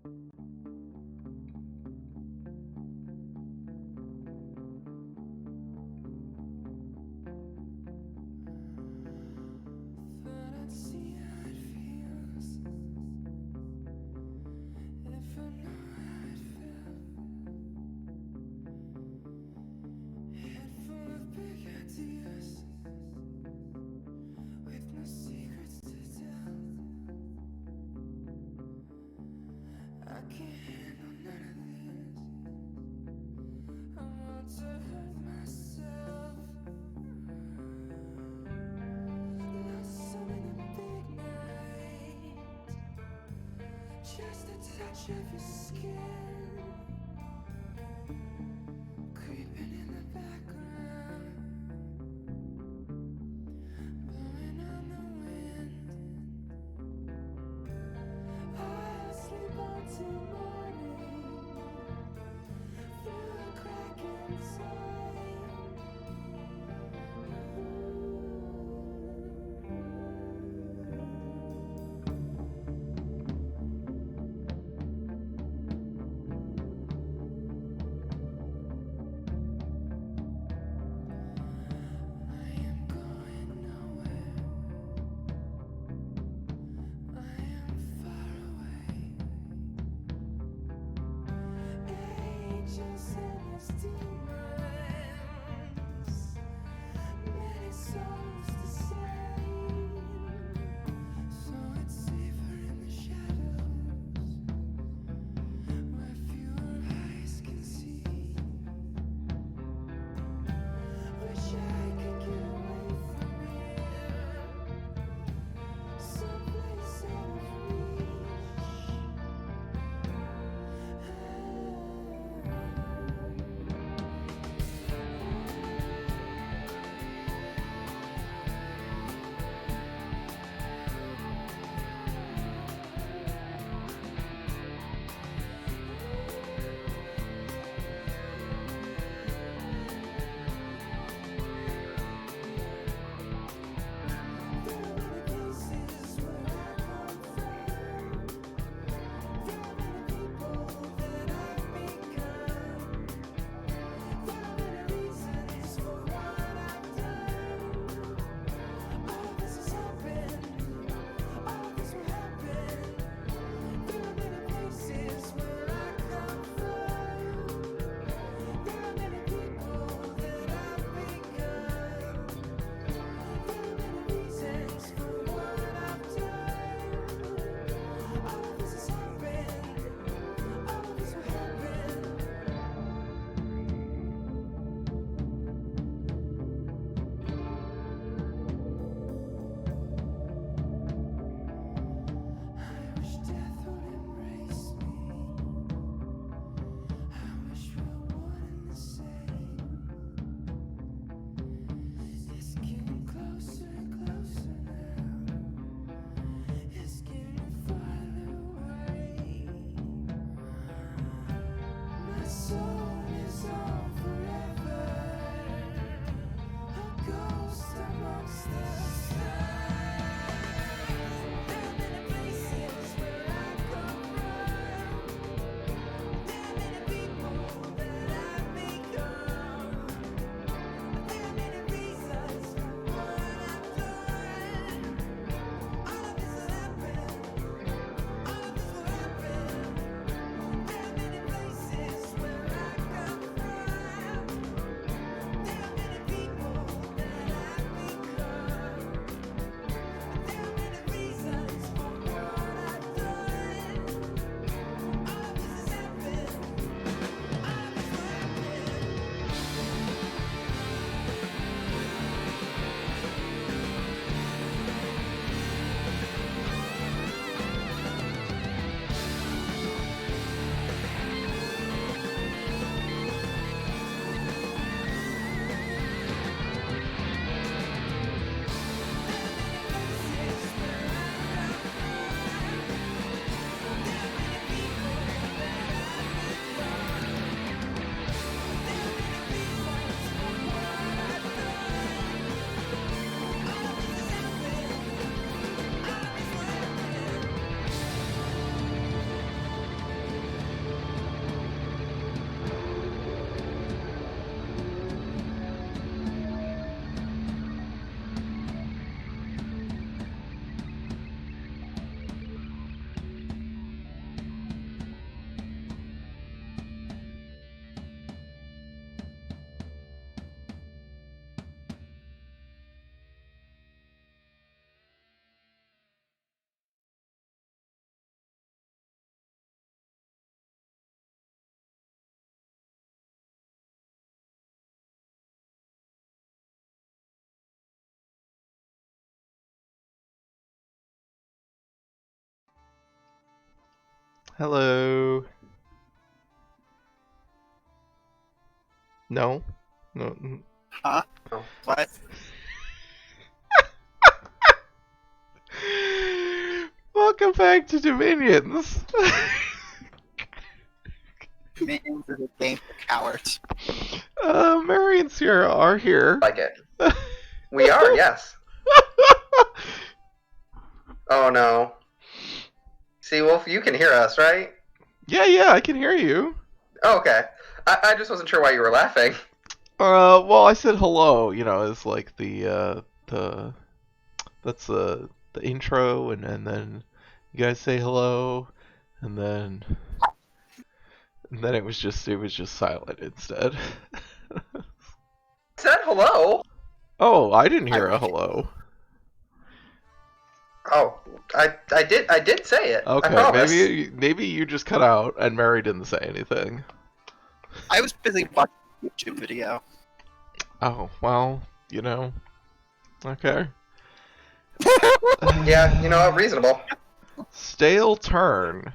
Thought I'd see how it feels if I know how it felt. Head full of big ideas with no secrets to tell. I can't handle none of this. I want to hurt myself. Lost some in a big night. Just a touch of your skin creeping in the background, blowing on the wind. I'll sleep until morning through a crack inside. I am going nowhere. I am far away. Angels and his demons, many souls to save. So it's safer in the shadows, where fewer eyes can see. Wish I could get away from here, someplace out of reach. Hello. No. No. Huh? Oh. What? Welcome back to Dominions. Minions is a game for cowards. Mary and Sierra are here. Like it. We are, yes. Oh no. See, Wolf, you can hear us, right? Yeah, I can hear you. Oh, okay. I just wasn't sure why you were laughing. Well, I said hello. It's like that's the intro, and then you guys say hello, and then it was just silent instead. Said hello. Oh, I didn't hear a hello. Oh, I did say it. I Okay, promise. maybe you just cut out and Mary didn't say anything. I was busy watching a YouTube video. Oh, well, okay. Yeah, reasonable. Stale turn.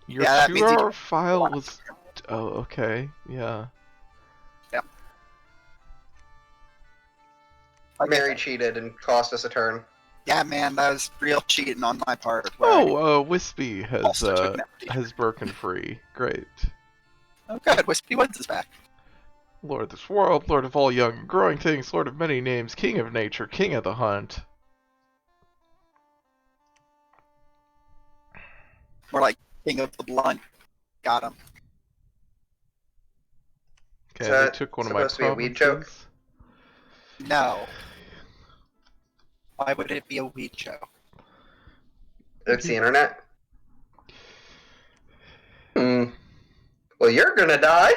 Your Yeah, that means you 2-hour file was... Oh, okay, yeah. Yep. Mary cheated and cost us a turn. Yeah, man, that was real cheating on my part. where I Oh, Wispy also took an empty. has broken free. Great. Oh, good. Wispy Woods is back. Lord of this world, Lord of all young and growing things, Lord of many names, King of nature, King of the hunt. More like King of the Blunt. Got him. Okay, Is they that took one of my supposed to be a weed joke? provinces. No. Why would it be a weed show? It's the internet. Well, you're gonna die.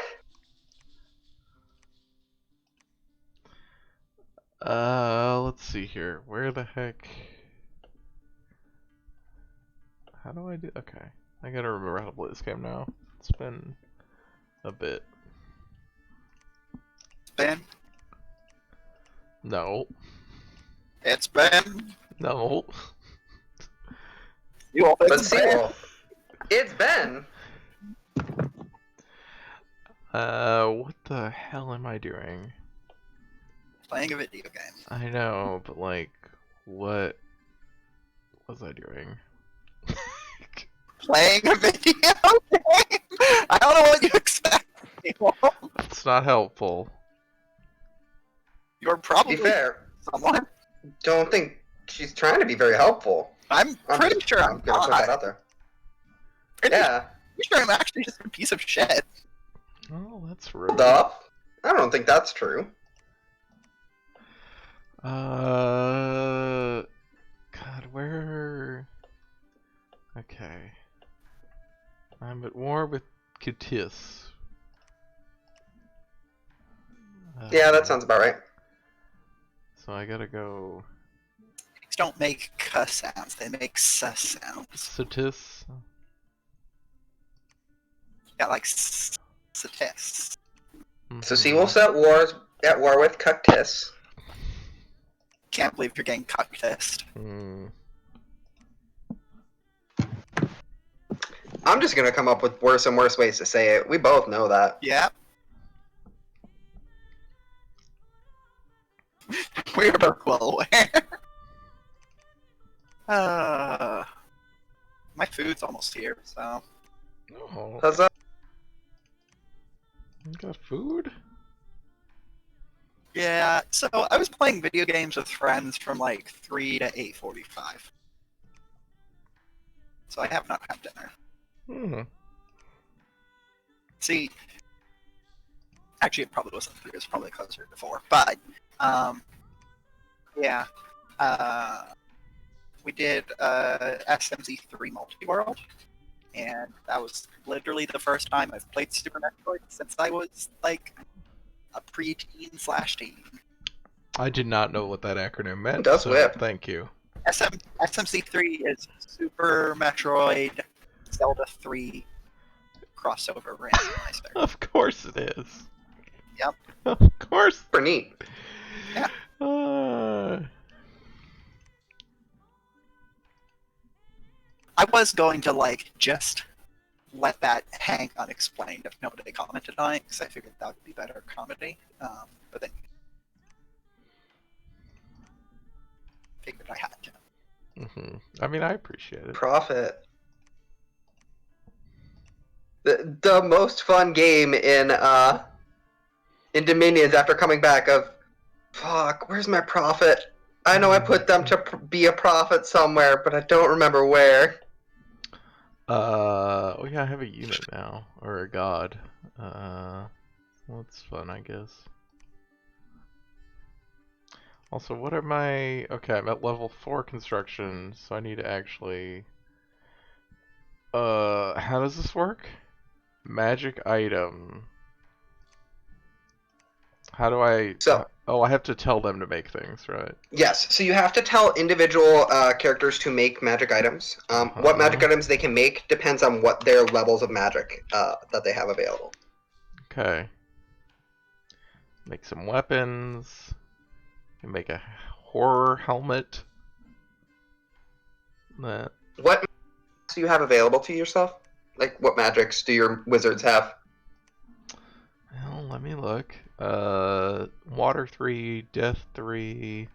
Let's see here. Where the heck? How do I do? Okay, I gotta remember how to play this game now. It's been a bit. Ben? No. It's Ben. No. You all But see, Wolf, it's Ben. What the hell am I doing? Playing a video game. I know, but like, what was I doing? Playing a video game? I don't know what you expect. It's not helpful. You're To probably be fair, someone. don't think she's trying to be very helpful. I'm pretty sure I'm I'm gonna put that not. out there. Pretty Yeah. sure I'm actually just a piece of shit. Oh, that's rude. Hold up. I don't think that's true. God, where? Okay. I'm at war with Kitis. Yeah, that sounds about right. So I gotta go. These don't make cuss sounds, they make sus sounds. Sitis. Got like satis. So Seawolf's at war with Cactus. Can't believe you're getting cock-test. I'm just gonna come up with worse and worse ways to say it. We both know that. Yeah. We are both well aware. My food's almost here, so. Oh, How's that? you got food? Yeah, so I was playing video games with friends from like 3 to 8:45. So I have not had dinner. See, actually it probably wasn't 3, it was probably closer to 4. But, yeah. We did SMZ3 Multi-World, and that was literally the first time I've played Super Metroid since I was like a preteen/teen. I did not know what that acronym meant. It does so whip. Thank you. SMC3 is Super Metroid Zelda 3 crossover randomizer. Of course it is. Yep. Of course. Super neat. Yeah. I was going to like just let that hang unexplained if nobody commented on it, because I figured that would be better comedy. But then figured I had to. I mean, I appreciate it. Profit. The most fun game in Dominions after coming back of, fuck, where's my profit? I know I put them to be a prophet somewhere, but I don't remember where. Oh yeah, I have a unit now, or a god. Well, that's fun, I guess. Also, what are my... Okay, I'm at level 4 construction, so I need to actually... how does this work? Magic item. How do I... So, Oh, I have to tell them to make things, right? yes, so you have to tell individual characters to make magic items. What magic items they can make depends on what their levels of magic that they have available. Okay. Make some weapons. Can make a horror helmet. That. What magics do you have available to yourself? Like, what magics do your wizards have? Well, let me look. Water 3, Death 3.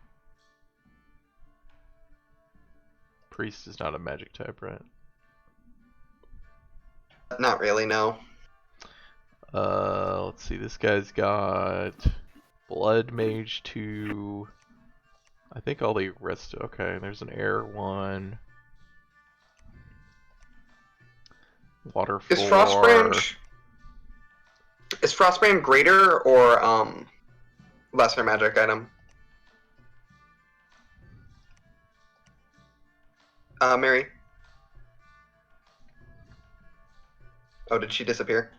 Priest is not a magic type, right? Not really, no. Let's see. This guy's got Blood Mage 2. I think all the rest. Okay, there's an Air 1. Water 4. Is Frostbrand greater or lesser magic item? Mary? Oh, did she disappear?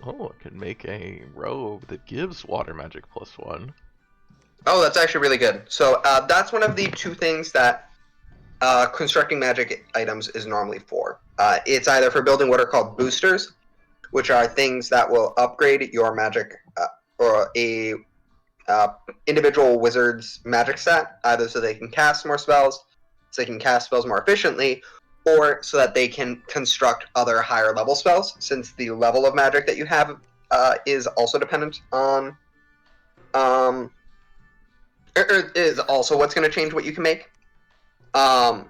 Oh, I can make a robe that gives water magic +1. Oh, that's actually really good. So that's one of the two things that constructing magic items is normally for. It's either for building what are called boosters, which are things that will upgrade your magic or a individual wizard's magic set, either so they can cast more spells, so they can cast spells more efficiently, or so that they can construct other higher level spells, since the level of magic that you have is also dependent on is also what's going to change what you can make. The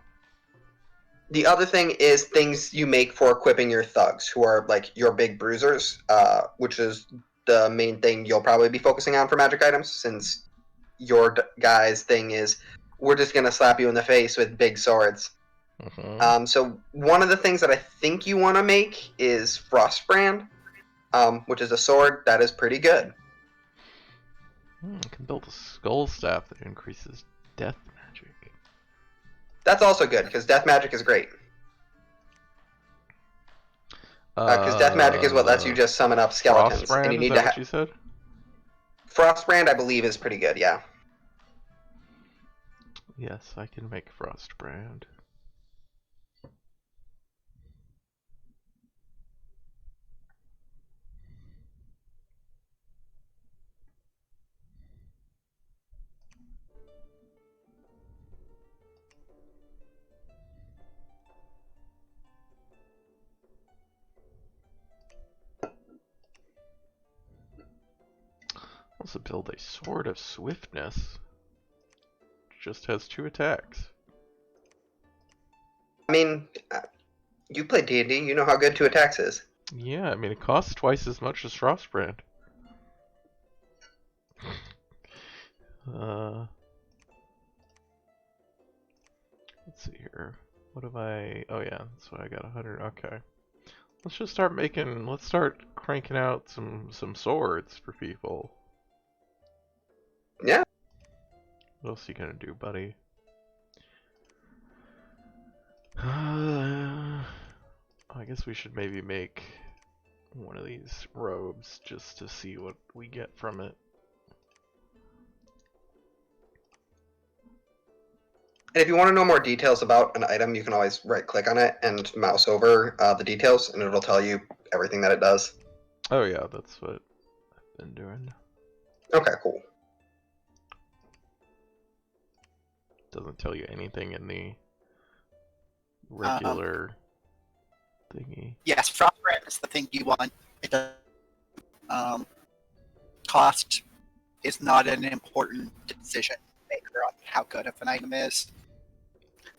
other thing is things you make for equipping your thugs, who are like your big bruisers, which is the main thing you'll probably be focusing on for magic items, since your guy's thing is, we're just going to slap you in the face with big swords. So one of the things that I think you want to make is Frostbrand, which is a sword that is pretty good. I can build a skull staff that increases death magic. That's also good, because death magic is great. Because death magic is what lets you just summon up skeletons. Frostbrand, and you need is that to what you said? Frostbrand, I believe, is pretty good, yeah. Yes, I can make Frostbrand. Also build a Sword of Swiftness. Just has 2 attacks. I mean, you play D&D, you know how good 2 attacks is. Yeah, I mean it costs twice as much as Frostbrand. Let's see here. What have I... Oh yeah, that's why I got 100. Okay. Let's just start making... Let's start cranking out some swords for people. Yeah. What else are you gonna do, buddy? I guess we should maybe make one of these robes just to see what we get from it. And if you want to know more details about an item, you can always right-click on it and mouse over the details, and it'll tell you everything that it does. Oh yeah, that's what I've been doing. Okay, cool. Doesn't tell you anything in the regular thingy. Yes, Frost Brand is the thing you want. It does. Cost is not an important decision maker on how good of an item is.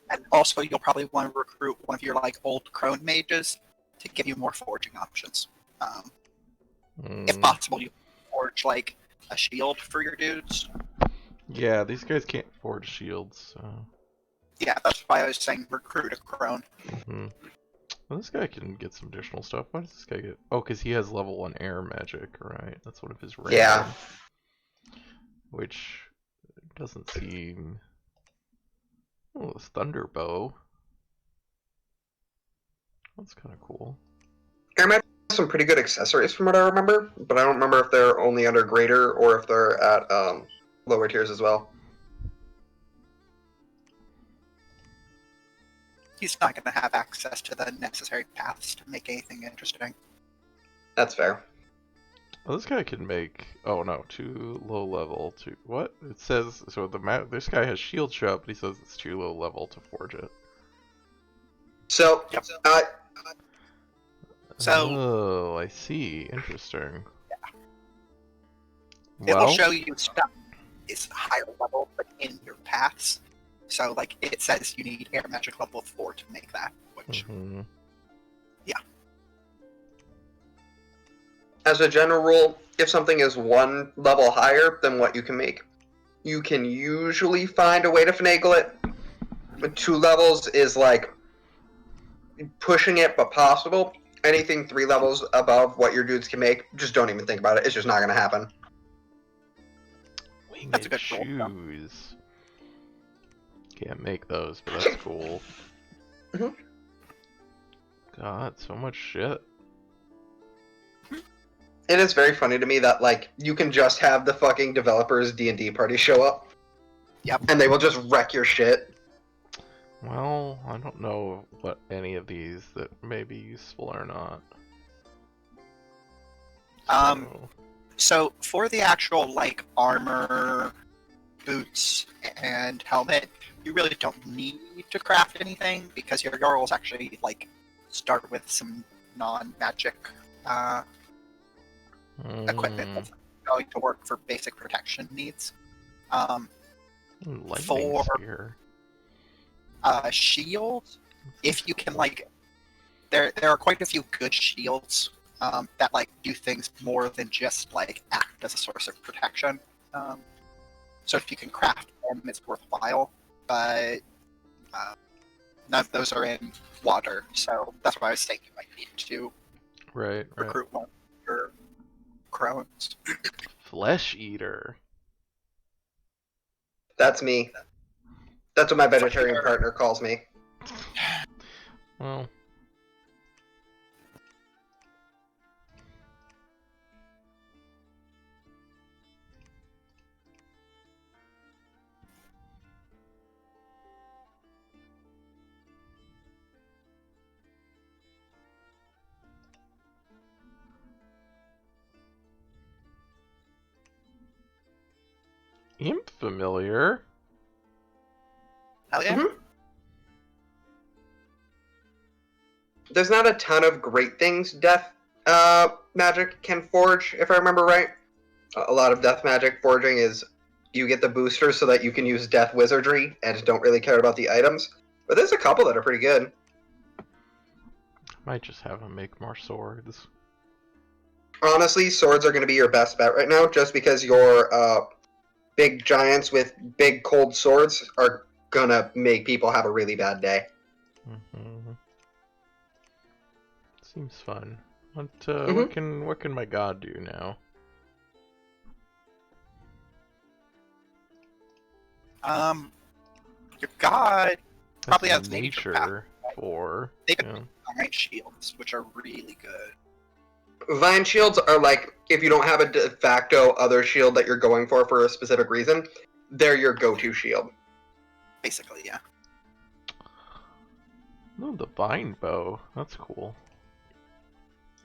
And also, you'll probably want to recruit one of your like old crone mages to give you more forging options. If Mm, possible, you forge like a shield for your dudes. yeah, these guys can't forge shields, so. Yeah, that's why I was saying recruit a crone. Mhm. Well, this guy can get some additional stuff. Why does this guy get? Oh, because he has level 1 air magic, right? That's one of his random. Yeah. Which doesn't seem. Oh, this thunder bow. That's kind of cool. Air Magic has some pretty good accessories from what I remember, but I don't remember if they're only under greater or if they're at lower tiers as well. He's not going to have access to the necessary paths to make anything interesting. That's fair. Oh, this guy can make. Oh no, too low level. To what? It says so. This guy has shield shot, but he says it's too low level to forge it. So, Yep. So- Oh, I see. Interesting. It'll Well, show you stuff is higher level, but in your paths. So, like, it says you need air magic level 4 to make that, which, mhm. as a general rule, if something is one level higher than what you can make, you can usually find a way to finagle it. But 2 levels is like pushing it, but possible. Anything 3 levels above what your dudes can make, just don't even think about it. It's just not going to happen. Winged That's a good rule, though. shoes. Can't make those, but that's cool. Mhm. God, so much shit. It is very funny to me that like you can just have the fucking developers D&D party show up. Yep. And they will just wreck your shit. Well, I don't know what any of these that may be useful or not. So, So, for the actual, like, armor, boots, and helmet, you really don't need to craft anything, because your Jarls actually, like, start with some non-magic equipment that's going to work for basic protection needs. lightning for- spear. Shield, if you can, like, there are quite a few good shields that, like, do things more than just, like, act as a source of protection. So if you can craft them, it's worthwhile, but none of those are in water, so that's why I was saying you might need to Right. recruit one of your crones. Flesh eater. That's me. That's what my vegetarian Fire. partner calls me. Well. Imp familiar. Hell yeah. Mhm. There's not a ton of great things death magic can forge, if I remember right. A lot of death magic forging is you get the booster so that you can use death wizardry and don't really care about the items. But there's a couple that are pretty good. Might just have him make more swords. Honestly, swords are going to be your best bet right now, just because your big giants with big cold swords are going to make people have a really bad day. Mm-hmm. Seems fun. What what can my god do now? Your god probably That's has nature nature for. They could Yeah. iron shields, which are really good. Vine shields are like, if you don't have a de facto other shield that you're going for a specific reason, they're your go-to shield. Basically, yeah. No, the vine bow. That's cool.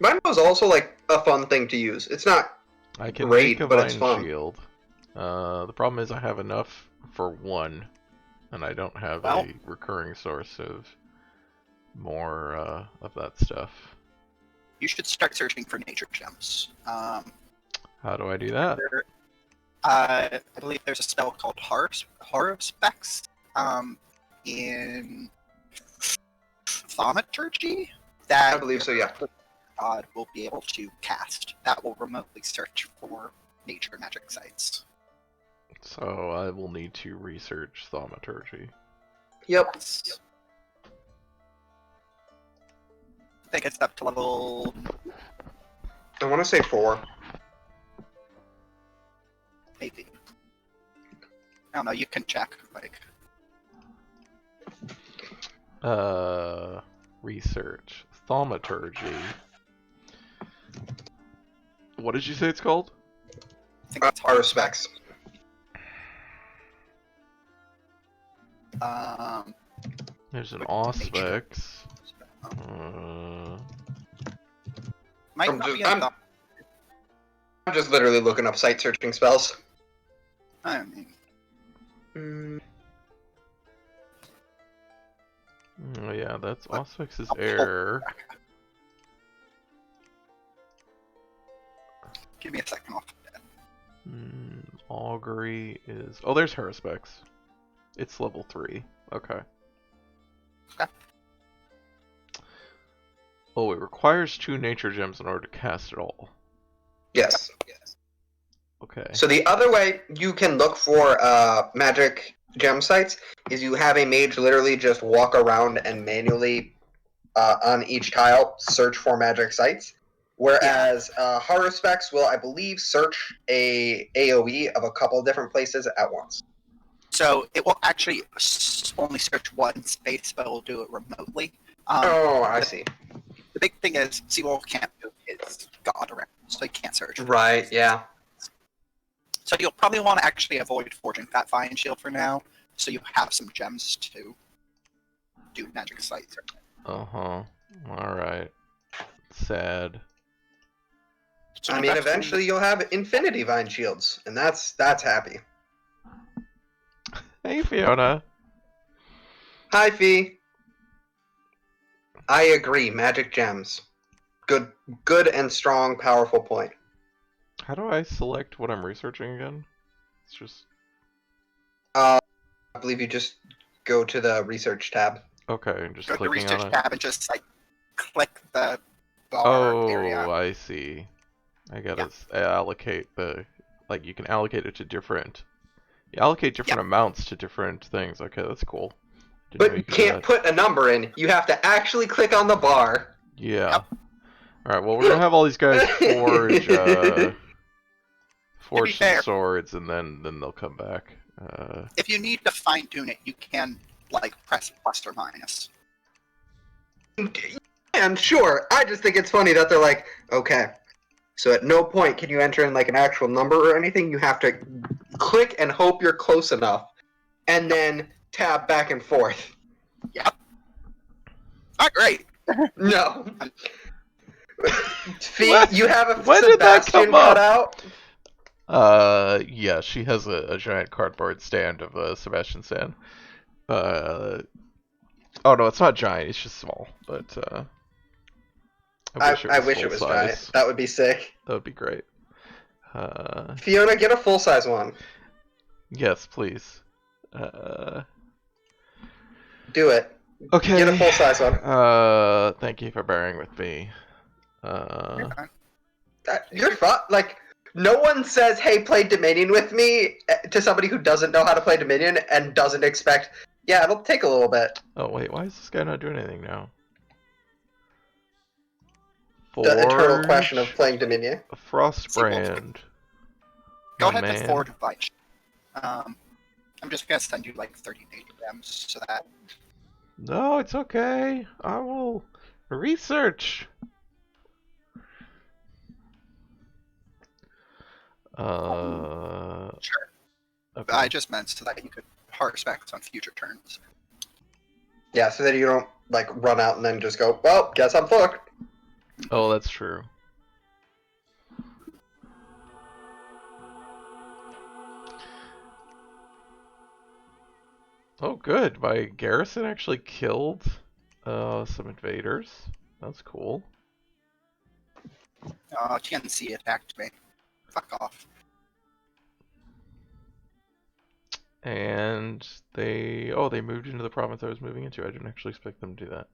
Vine bow is also like a fun thing to use. It's not I can great, make a but it's vine fun. shield. The problem is I have enough for one, and I don't have Well- a recurring source of more of that stuff. You should start searching for nature gems. How do I do that? I believe there's a spell called Horror Specs in Thaumaturgy that I believe so, yeah. God will be able to cast that will remotely search for nature magic sites. So I will need to research thaumaturgy. Yep. I think it's up to level I want to say 4. maybe. I don't know, you can check. Like, Research thaumaturgy. What did you say it's called? I think it's Horror Specs. There's an Nature. Auspex. Might I'm not just- be a I'm- thought. I'm just literally looking up site searching spells. I mean, Oh yeah, that's What? Auspex's Oh, air. give me a second off. Augury is. Oh, there's Haruspex. It's level 3. Okay. Okay. Oh, it requires 2 nature gems in order to cast it all. Yes. Okay. So the other way you can look for magic gem sites is you have a mage literally just walk around and manually on each tile search for magic sites. Whereas Horror Specs will, I believe, search a AoE of a couple of different places at once. So it will actually only search one space, but it will do it remotely. Oh, I see. The big thing is Seawolf can't move his god around, so he can't search. Right, yeah. So you'll probably want to actually avoid forging that Vine Shield for now, so you have some gems to do magic sites. Uh-huh. Alright. Sad. So I mean, eventually- eventually you'll have Infinity Vine Shields, and that's happy. Hey, Fiona. Hi, Fee. I agree. Magic gems, good and strong, powerful point. How do I select what I'm researching again? It's just... I believe you just go to the research tab. Okay, just go to the clicking research on it. tab and just like click the bar area. Oh, I see. I gotta Yeah. allocate the... Like, you can allocate it to different... You allocate different amounts to different things. Okay, that's cool. Didn't know But you could do can't that. put a number in. You have to actually click on the bar. Yeah. Yep. Alright, well, we're gonna have all these guys forge, forge some fair- swords, and then they'll come back. If you need to fine tune it, you can like press plus or minus. And sure, I just think it's funny that they're like, okay, so at no point can you enter in like an actual number or anything. You have to click and hope you're close enough, and then tab back and forth. Not great. No. Fee, What? you have a When did that Sebastian come up? cut out? Yeah, she has a giant cardboard stand of Sebastian Stan. Oh no, it's not giant, it's just small, but I wish full it was size. giant. That would be sick. That would be great. Fiona, get a full size one. Yes, please. Do it. Okay. Get a full size one. Thank you for bearing with me. You're fun. Like, no one says, "Hey, play Dominion with me" to somebody who doesn't know how to play Dominion and doesn't expect. Yeah, it'll take a little bit. Oh wait, why is this guy not doing anything now? The eternal Forge question of playing Dominion. Frostbrand. Go My ahead and man. forward invite. I'm just gonna send you like 30 data gems so that No, it's okay. I will research. sure. Okay. I just meant so that you could hard specs on future turns. Yeah, so that you don't like run out and then just go, well, guess I'm fucked. Oh, that's true. Oh, good. My garrison actually killed some invaders. That's cool. TNC attacked me. Fuck off. And they moved into the province I was moving into. I didn't actually expect them to do that.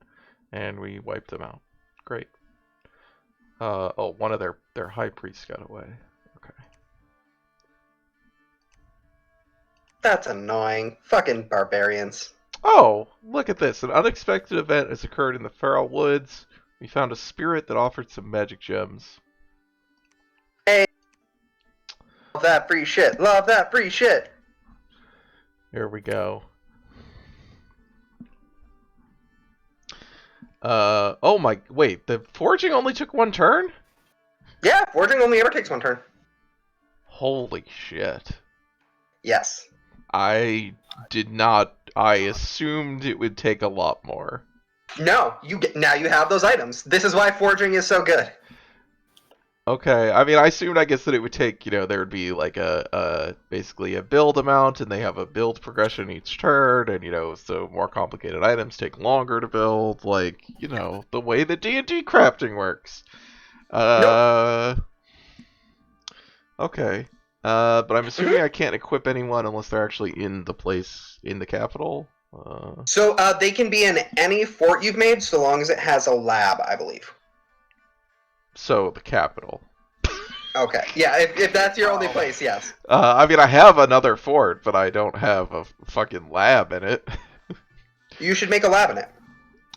And we wiped them out. Great. One of their high priests got away. Okay. That's annoying. Fucking barbarians. Oh, look at this. An unexpected event has occurred in the Feral Woods. We found a spirit that offered some magic gems. Love that free shit. Love that free shit. Here we go. Wait, the forging only took one turn? Yeah, forging only ever takes one turn. Holy shit. Yes. I assumed it would take a lot more. No, now you have those items. This is why forging is so good. Okay, I mean, I assumed, I guess, that it would take, there would be like basically a build amount, and they have a build progression each turn, and, so more complicated items take longer to build, like, the way that D&D crafting works. Okay. But I'm assuming I can't equip anyone unless they're actually in the place, in the capital? So, they can be in any fort you've made, so long as it has a lab, I believe. So, the capital. Okay, yeah, if that's your only place, yes. I mean, I have another fort, but I don't have a fucking lab in it. You should make a lab in it.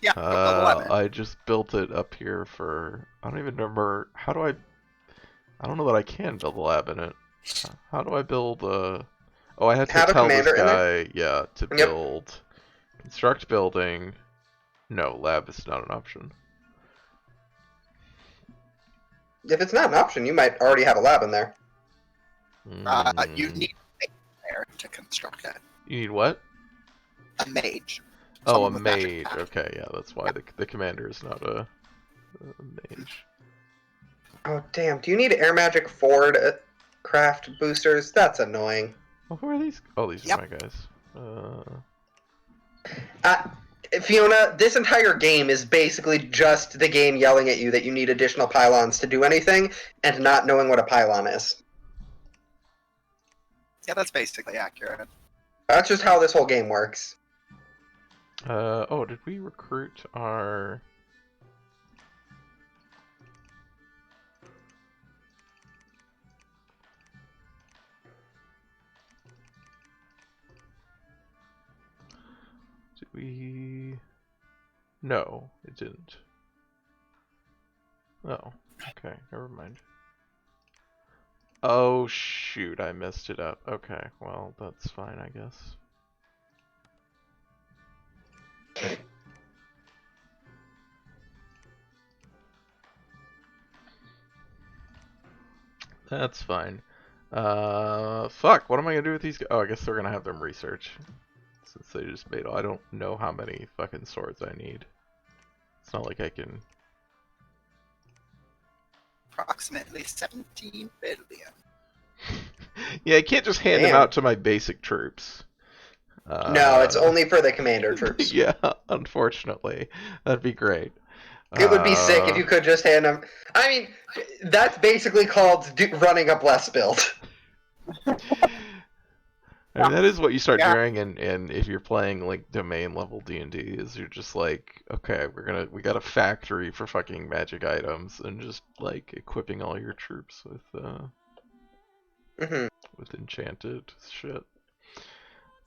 Yeah, level 11. I just built it up here for... I don't even remember... How do I... I don't know that I can build a lab in it. How do I build a... Oh, I had to Have a tell this commander in there? guy, yeah, to Yep. build... Construct building... No, lab is not an option. If it's not an option, you might already have a lab in there. You need a there to construct it. You need what? A mage. Oh, a Someone with magic mage. attack. Okay, yeah, that's why the commander is not a mage. Oh, damn. Do you need Air Magic Ford craft boosters? That's annoying. Oh, who are these? Oh, these Yep. are my guys. Fiona, this entire game is basically just the game yelling at you that you need additional pylons to do anything, and not knowing what a pylon is. Yeah, that's basically accurate. That's just how this whole game works. Oh, did we recruit our... Did we... No, it didn't. Oh, okay, never mind. Oh, shoot, I messed it up. Okay, well, that's fine, I guess. That's fine. Fuck, what am I gonna do with these guys? Oh, I guess they're gonna have them research. Since they just made I don't know how many fucking swords I need. It's not like I can... Approximately 17 billion. Yeah, I can't just hand them Damn. out to my basic troops. No, it's only for the commander troops. Yeah, unfortunately. That'd be great. It would be sick if you could just hand them... I mean, that's basically called running a bless build. I mean, that is what you start Yeah. doing, and if you're playing like domain level D&D, is you're just like, okay, we got a factory for fucking magic items, and just like equipping all your troops with with enchanted shit.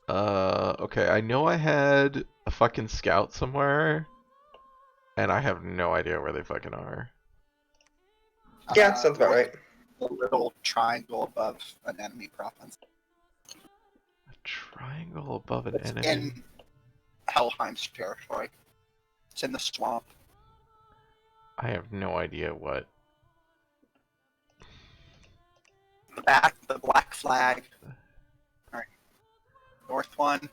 Okay, I know I had a fucking scout somewhere, and I have no idea where they fucking are. Yeah, sounds about right. A little triangle above an enemy province. A triangle above an It's enemy. in Helheim's territory. It's in the swamp. I have no idea what. The black flag. Alright. North one.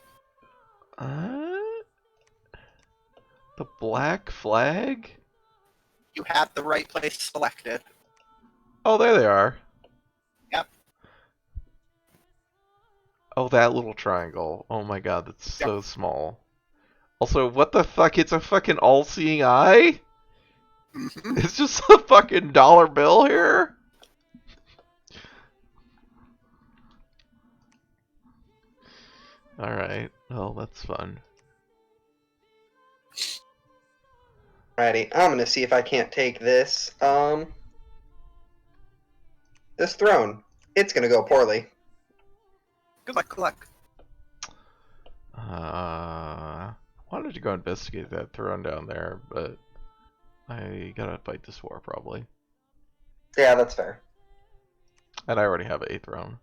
The Black Flag? You have the right place selected. Oh, there they are. Yep. Oh, that little triangle. Oh my god, that's so small. Also, what the fuck? It's a fucking all-seeing eye? Hmm. It's just a fucking dollar bill here? Alright, well, that's fun. Alrighty, I'm gonna see if I can't take this. This throne. It's gonna go poorly. Good luck, good luck. I wanted to go investigate that throne down there, but I gotta fight this war probably. Yeah, that's fair. And I already have a throne.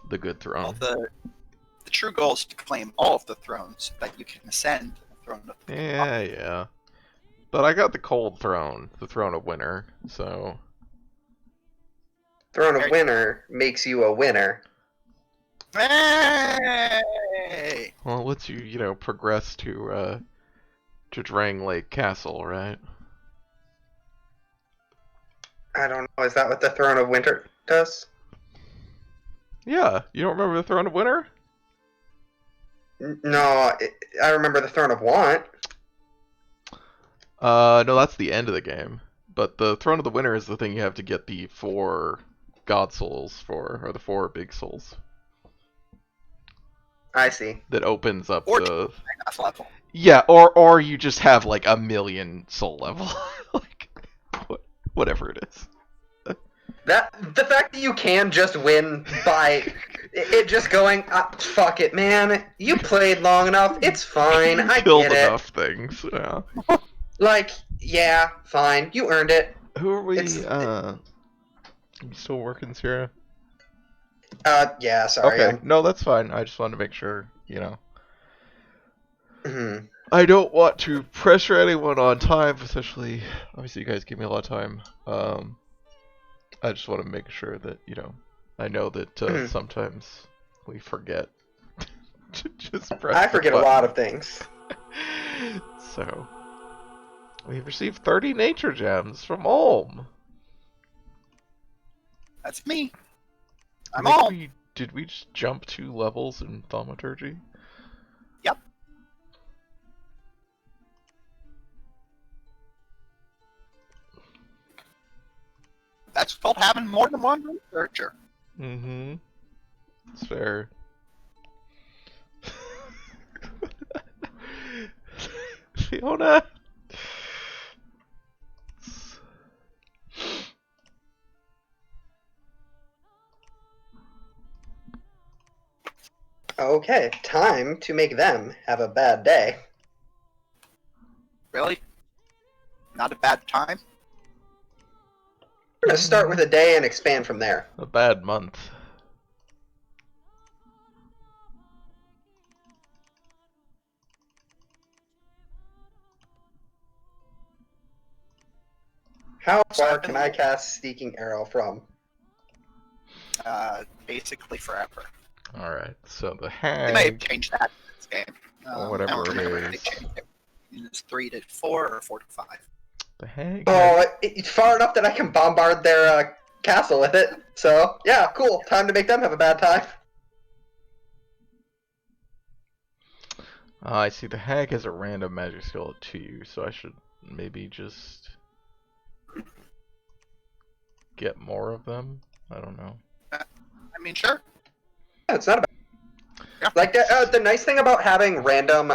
The good throne. Well, the true goal is to claim all of the thrones so that you can ascend the throne of the Yeah. But I got the cold throne, the throne of winter, so... Throne of Winter makes you a winner. Hey! Well, it lets you, progress to Drang Lake Castle, right? I don't know, is that what the Throne of Winter does? Yeah, you don't remember the Throne of Winter? No, I remember the Throne of Want. No, that's the end of the game. But the Throne of the Winter is the thing you have to get the 4 God Souls for, or the 4 big souls. I see. That opens up Or the... That's level. Yeah, or you just have like 1,000,000 soul level. Like, whatever it is. The fact that you can just win by it just going, fuck it, man. You played long enough. It's fine. I Killed get it. enough things, yeah. Like, yeah, fine. You earned it. Who are we, It's- you still working, Sierra? Yeah, sorry. Okay, no, that's fine. I just wanted to make sure, Mhm. I don't want to pressure anyone on time, especially, obviously you guys give me a lot of time. I just want to make sure that, I know that Mhm. sometimes we forget to just press I the forget a button. lot of things. So, we've received 30 nature gems from Ulm. That's me. I'm I think all. did we just jump 2 levels in thaumaturgy? Yep. That's called having more than one researcher. Mm-hmm. It's fair. Fiona! Okay, time to make them have a bad day. Really? Not a bad time? We're gonna start with a day and expand from there. A bad month. How far can I cast Seeking Arrow from? Basically forever. Alright, so the They may have hag... changed that in this game. Or whatever I don't it remember if they is. changed it. It's 3 to 4 or 4 to 5. The hag... Oh, it's far enough that I can bombard their castle with it. So, yeah, cool. Time to make them have a bad time. I see the hag has a random magic skill at 2, so I should maybe just... get more of them? I don't know. I mean, sure. Yeah, it's not a bad. Yeah. Like the nice thing about having random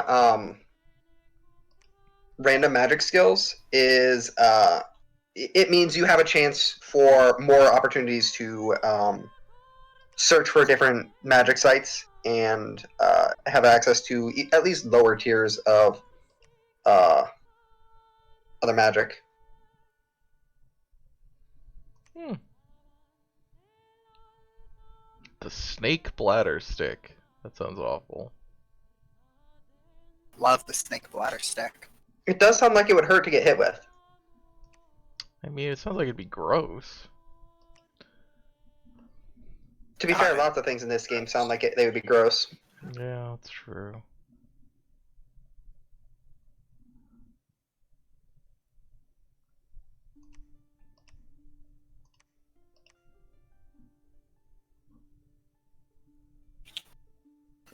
magic skills is it means you have a chance for more opportunities to search for different magic sites and have access to at least lower tiers of other magic. The snake bladder stick. That sounds awful. Love the snake bladder stick. It does sound like it would hurt to get hit with. I mean, it sounds like it'd be gross. To be fair, lots of things in this game sound like they would be gross. Yeah, that's true.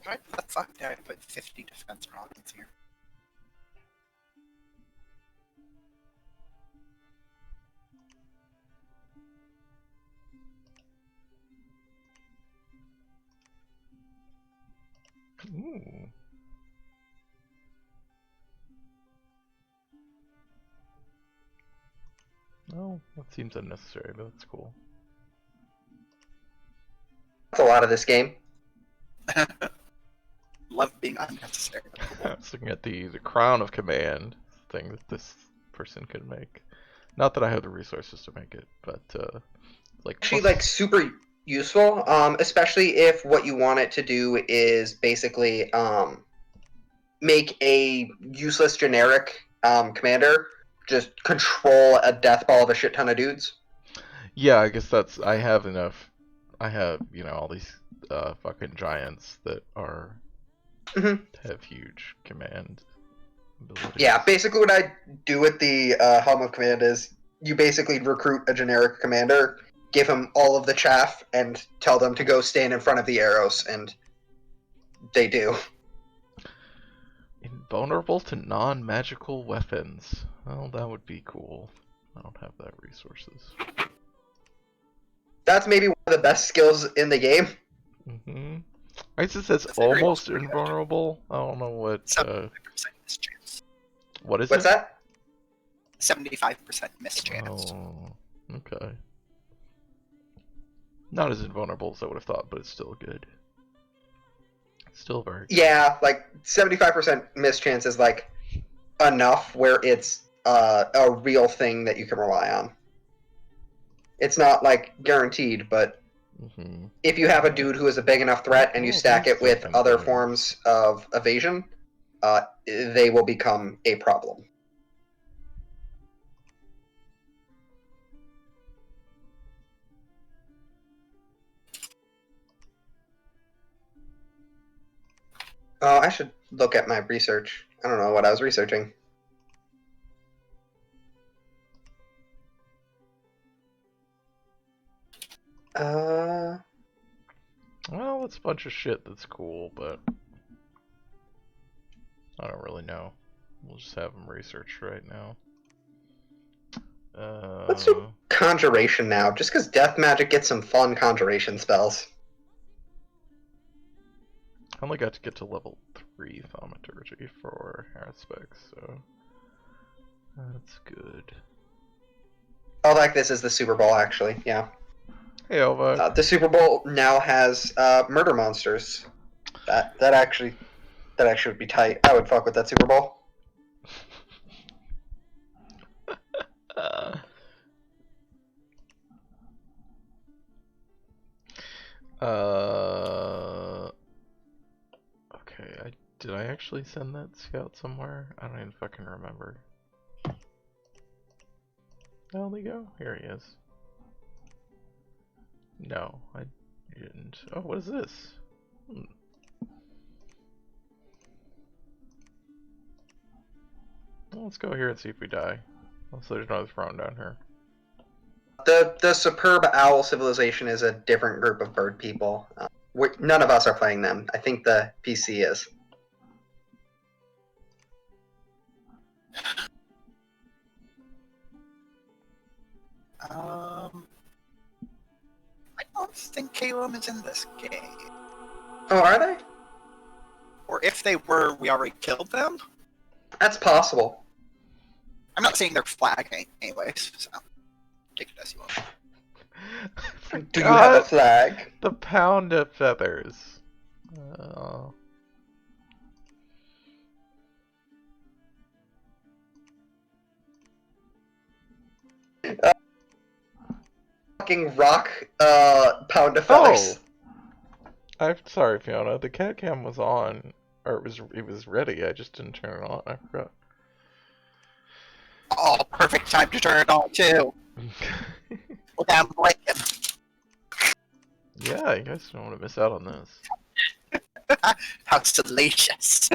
Why the fuck did I put 50 defense rockets here? Ooh. No, that seems unnecessary, but that's cool. That's a lot of this game. Love being unnecessary. I was looking at the crown of command thing that this person could make. Not that I have the resources to make it, but like Actually, like super useful, especially if what you want it to do is basically make a useless generic commander just control a death ball of a shit ton of dudes. yeah, I guess that's I have enough. I have all these fucking giants that are have huge command abilities. Yeah, basically what I do with the Helm of Command is you basically recruit a generic commander, give him all of the chaff, and tell them to go stand in front of the arrows, and they do. Invulnerable to non-magical weapons. Well, that would be cool. I don't have that resources. That's maybe one of the best skills in the game. Mm-hmm. I guess it says That's very almost good. invulnerable. I don't know what. 75% miss chance. What is What's it? that? 75% miss chance. Oh, okay. Not as invulnerable as I would have thought, but it's still good. Still very good. Yeah, like 75% miss chance is like enough where it's a real thing that you can rely on. It's not like guaranteed, but Mm-hmm. if you have a dude who is a big enough threat and you stack it with Something other good. forms of evasion, they will become a problem. Oh, I should look at my research. I don't know what I was researching. Well, it's a bunch of shit that's cool, but I don't really know. We'll just have them researched right now. Let's do conjuration now, just because death magic gets some fun conjuration spells. I only got to get to level 3 thaumaturgy for aspects, so that's good. Oh, like this is the Super Bowl, actually. Yeah. Hey, Elva. The Super Bowl now has murder monsters. That actually would be tight. I would fuck with that Super Bowl. Okay, did I actually send that scout somewhere? I don't even fucking remember. Where'd he go? Here he is. No, I didn't. Oh, what is this? Well, let's go here and see if we die. Also, there's no throne down here. The Superb Owl Civilization is a different group of bird people. None of us are playing them. I think the PC is. I don't think Calum is in this game. Oh, are they? Or if they were, we already killed them? That's possible. I'm not saying they're flagging anyways, so take it as you want. Do you have a flag? The pound of feathers. Fucking rock pound of feathers. I'm sorry, Fiona. The cat cam was on, or it was ready. I just didn't turn it on. I forgot. Oh, perfect time to turn it on too. Without blinking. Yeah, you guys don't want to miss out on this. How salacious.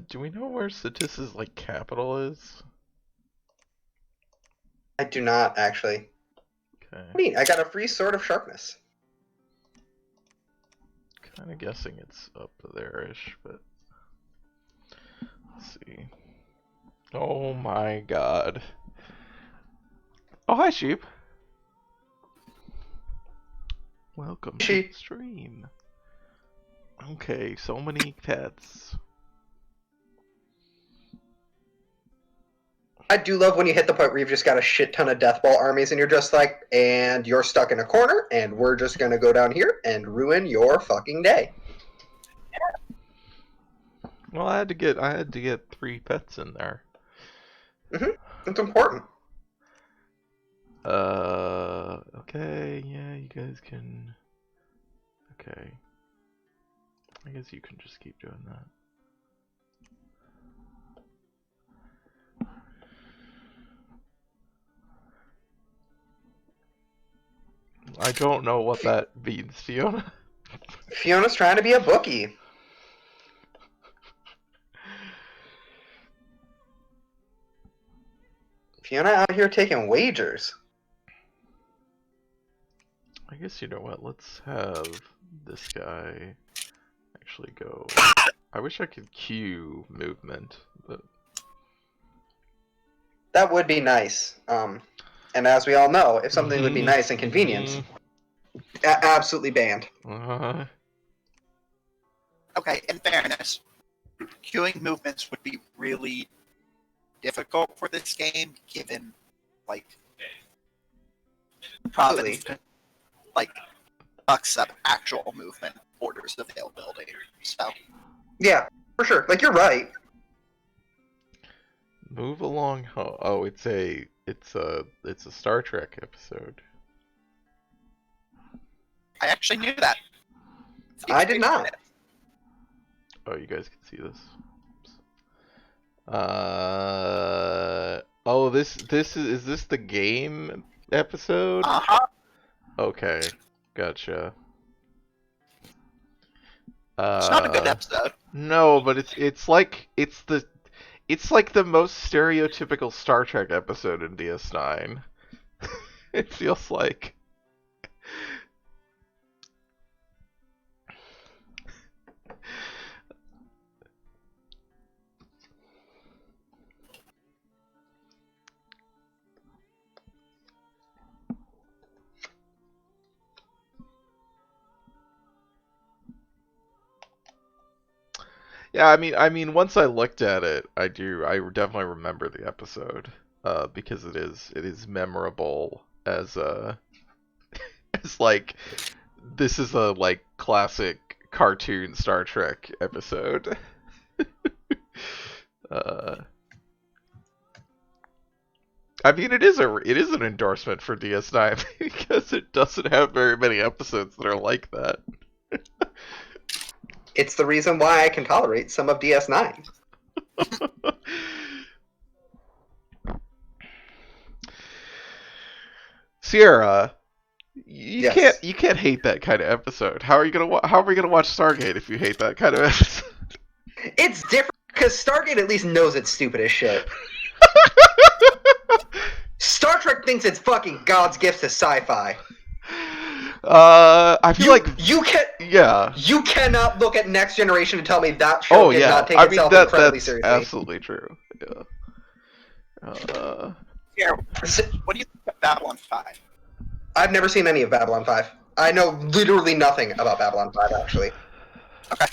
Do we know where Satis's like capital is? I do not actually. Okay, Neat. I got a free sword of sharpness. kind of guessing it's up there-ish, but let's see. Oh my god. Oh, hi, sheep. Welcome to Sheep. the stream. Okay, so many pets. I do love when you hit the point where you've just got a shit ton of death ball armies and you're just like, and you're stuck in a corner, and we're just gonna go down here and ruin your fucking day. Well, I had to get 3 pets in there. It's important. Okay, yeah, you guys can. Okay. I guess you can just keep doing that. I don't know what that means, Fiona. Fiona's trying to be a bookie. Fiona out here taking wagers. I guess you know what, let's have this guy actually go. I wish I could queue movement, but That would be nice. And as we all know, if something would be nice and convenient, absolutely banned. Okay, in fairness, queuing movements would be really difficult for this game, given like Providence like fucks up actual movement orders availability. So Yeah, for sure. Like, you're right. Move along home. Oh, it's a Star Trek episode. I actually knew that. I did not. Oh, you guys can see this. Oh, this is this the game episode? Uh-huh. Okay, gotcha. It's not a good episode. No, but it's like the most stereotypical Star Trek episode in DS9. It feels like. Yeah, I mean, once I looked at it, I definitely remember the episode, because it is memorable as as like, this is a like classic cartoon Star Trek episode. I mean, it is an endorsement for DS9 because it doesn't have very many episodes that are like that. It's the reason why I can tolerate some of DS9. Sierra, you Yes. can't hate that kind of episode. How are we gonna watch Stargate if you hate that kind of episode? It's different because Stargate at least knows it's stupid as shit. Star Trek thinks it's fucking God's gift to sci-fi. I feel like yeah. You cannot look at Next Generation and tell me that show Oh did yeah, not take I mean itself incredibly that's seriously. absolutely true. Yeah. Here, what do you think of Babylon 5? I've never seen any of Babylon 5. I know literally nothing about Babylon 5, actually. Okay.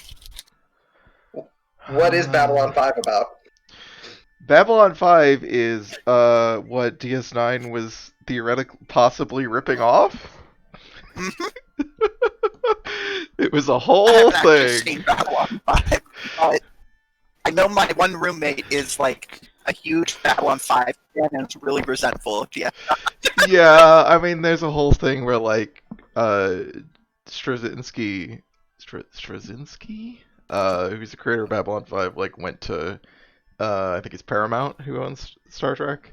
What is Babylon 5 about? Babylon 5 is what DS9 was theoretically possibly ripping off. It was a I whole haven't actually thing. seen Babylon 5, but I know my one roommate is like a huge Babylon 5 fan and is really resentful of DS9. Yeah, I mean, there's a whole thing where like Straczynski, who's the creator of Babylon 5, like went to I think it's Paramount who owns Star Trek,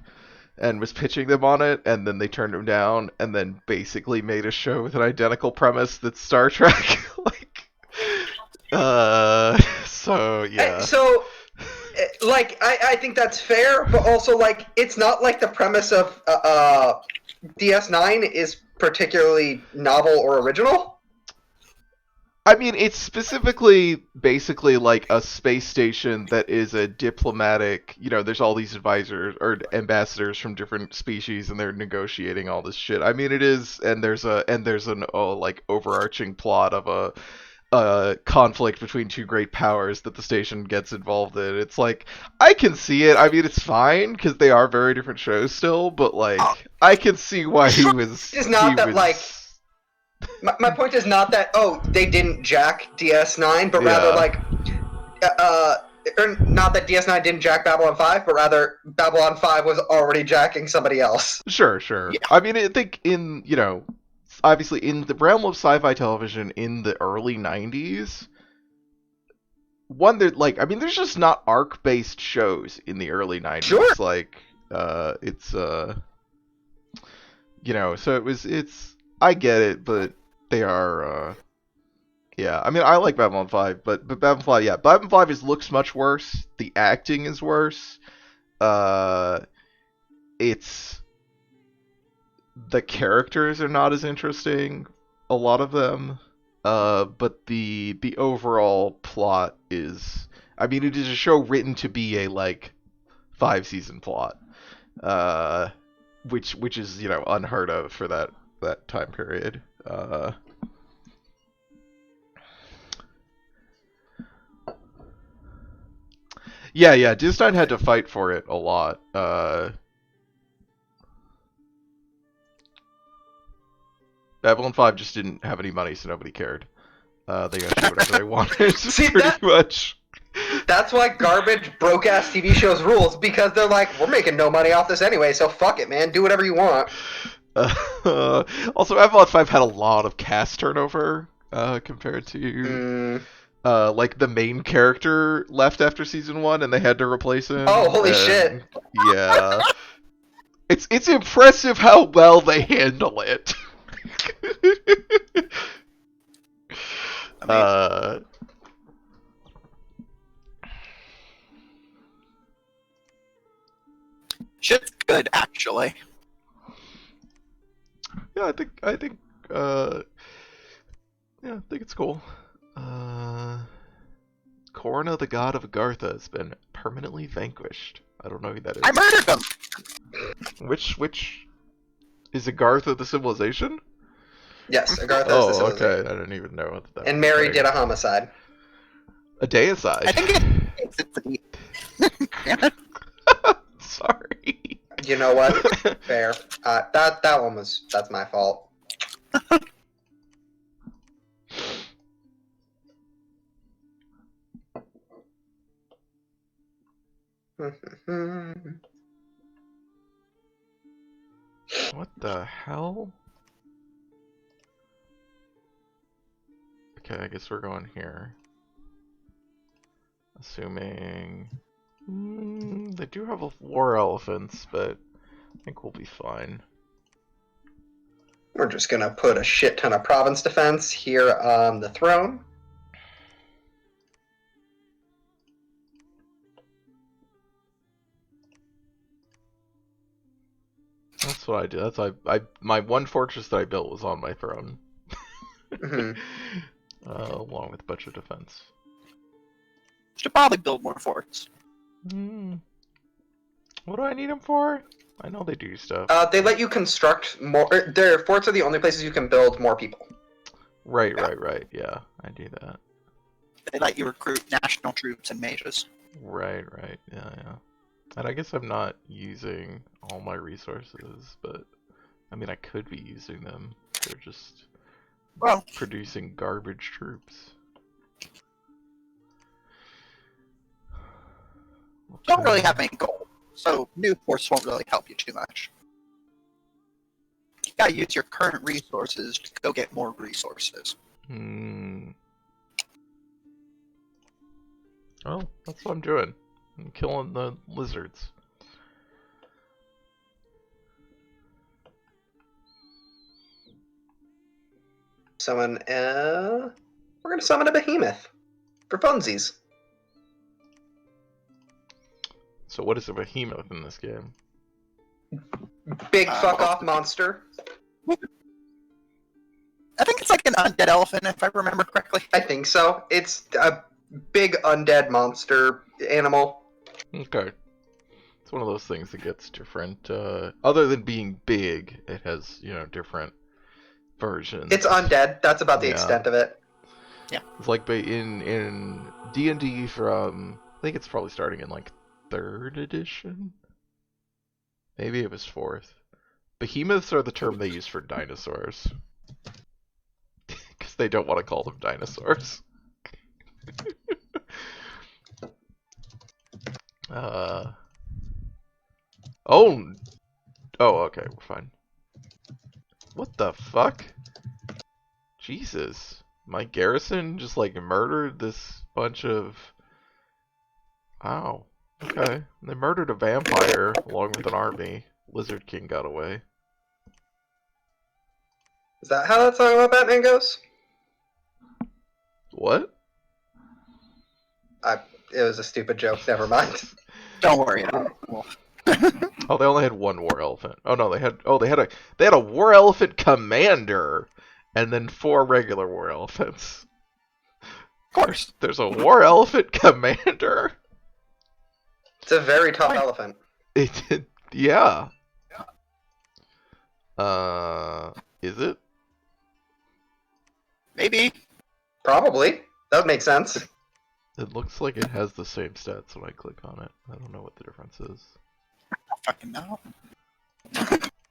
and was pitching them on it, and then they turned him down, and then basically made a show with an identical premise that's Star Trek. like, so yeah. So, like, I think that's fair, but also, like, it's not like the premise of DS9 is particularly novel or original. I mean, it's specifically basically like a space station that is a diplomatic, there's all these advisors or ambassadors from different species and they're negotiating all this shit. I mean, it is, and there's an like overarching plot of a conflict between two great powers that the station gets involved in. It's like, I can see it. I mean, it's fine because they are very different shows still, but like, I can see why he was. It's not he that, was, like, my point is not that, they didn't jack DS9, but rather, Yeah. like, or not that DS9 didn't jack Babylon 5, but rather Babylon 5 was already jacking somebody else. Sure. Yeah. I mean, I think in, obviously in the realm of sci-fi television in the early 90s, there's just not arc-based shows in the early 90s. Sure. Like, so I get it, but they are, yeah. I mean, I like Babylon 5, but Babylon 5, yeah. Babylon 5 looks much worse. The acting is worse. The characters are not as interesting, a lot of them. But the overall plot is, I mean, it is a show written to be a, like, 5-season plot. Which is, unheard of for that time period. Yeah, Disney had to fight for it a lot. Babylon 5 just didn't have any money, so nobody cared. They got to do whatever they wanted, See, pretty much. That's why garbage, broke-ass TV shows rules, because they're like, we're making no money off this anyway, so fuck it, man. Do whatever you want. Also, Babylon 5 had a lot of cast turnover compared to... like, the main character left after season 1, and they had to replace him. Oh, holy shit. Yeah. It's impressive how well they handle it. Shit's good, actually. Yeah, I think it's cool. Corna, the god of Agartha, has been permanently vanquished. I don't know who that is. I murdered them! Which is Agartha the civilization? Yes, Agartha is the Oh, civilization. okay. I didn't even know what that. And Mary did a homicide. a deicide. I think it's the... Damn it. Sorry. You know what? Fair. That one was... That's my fault. What the hell? Okay, I guess we're going here. Assuming... they do have war elephants, but I think we'll be fine. We're just gonna put a shit ton of province defense here on the throne. That's what I did. That's my one fortress that I built was on my throne. Mhm. Along with a bunch of defense. Should probably build more forts. What do I need them for? I know they do stuff. They let you construct more... Their forts are the only places you can build more people. Right. Yeah, I do that. They let you recruit national troops and mages. Right. Yeah. And I guess I'm not using all my resources, but I mean, I could be using them. They're just Well, producing garbage troops. don't really have any gold, so new forts won't really help you too much. You gotta use your current resources to go get more resources. Well, that's what I'm doing. I'm killing the lizards. summon. We're gonna summon a behemoth for funsies. So what is a behemoth in this game? Big fuck off monster. I think it's like an undead elephant, if I remember correctly. I think so. It's a big undead monster animal. Okay. It's one of those things that gets different. Other than being big, it has, different versions. It's undead. That's about the Yeah. extent of it. It's like in D&D from, I think it's probably starting in like 3rd edition? Maybe it was 4th. Behemoths are the term they use for dinosaurs. Because they don't want to call them dinosaurs. Oh, okay, we're fine. What the fuck? Jesus. My garrison just like murdered this bunch of... Wow. Okay. They murdered a vampire along with an army. Lizard King got away. Is that how that song about Batman goes? What? It was a stupid joke. Never mind. Don't worry. Oh, they only had one war elephant. Oh no, they had a war elephant commander, and then 4 regular war elephants. Of course. There's a war elephant commander. It's a very tough elephant. Yeah. Is it? Maybe. Probably. That would make sense. It looks like it has the same stats when I click on it. I don't know what the difference is. I don't fucking know.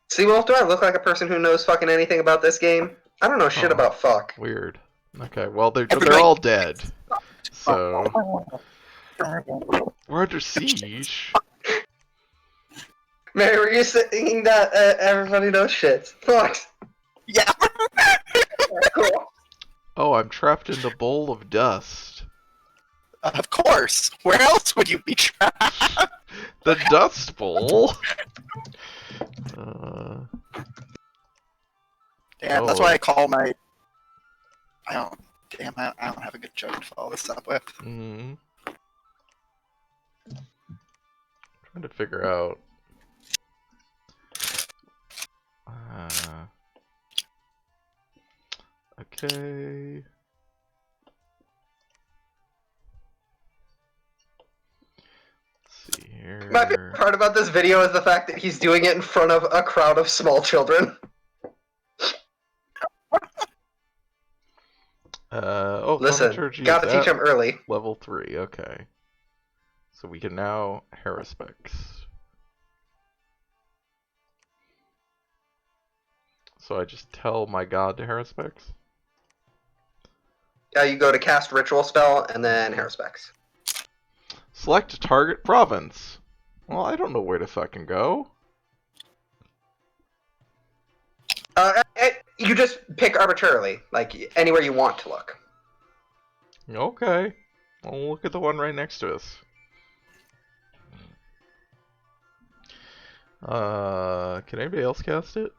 See, Wolf, do I look like a person who knows fucking anything about this game? I don't know shit Oh. about fuck. Weird. Okay, well they're Everybody- all dead. So we're under siege. Mary, were you saying that everybody knows shit? Fuck. Yeah. Cool. Oh, I'm trapped in the bowl of dust. Of course. Where else would you be trapped? The Dust Bowl. Damn, that's why I call my. I don't have a good joke to follow this up with. Mm-hmm. Trying to figure out. Okay. Let's see here. My favorite part about this video is the fact that he's doing it in front of a crowd of small children. Listen, Thaumaturgy gotta is teach at him early. level 3, okay. So we can now Haruspex. So I just tell my god to Haruspex? You go to cast ritual spell and then Haruspex. Select a target province. Well, I don't know where to fucking go. You just pick arbitrarily, like anywhere you want to look. Okay. I'll look at the one right next to us. Can anybody else cast it?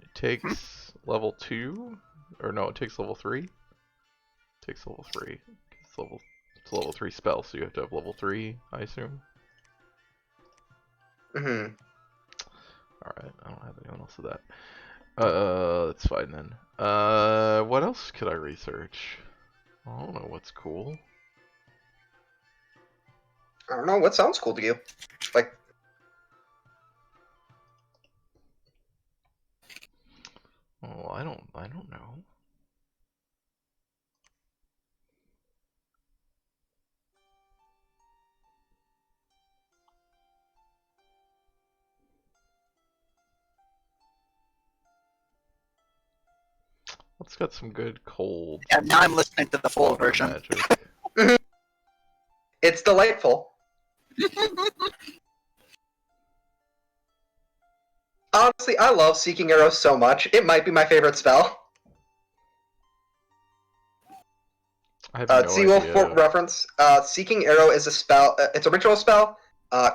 It takes level 2? Or no, it takes level 3? It takes level 3. It's a level 3 spell, so you have to have level 3, I assume. Mm-hmm. Alright, I don't have anyone else with that. That's fine then. What else could I research? I don't know what's cool. I don't know, what sounds cool to you? Like, Oh, I don't know. Let's got some good cold Yeah, now I'm listening to the full version. magic. it's delightful. Honestly, I love Seeking Arrows so much. It might be my favorite spell. I have no Seawolf idea. for reference. Seeking Arrow is a spell. It's a ritual spell.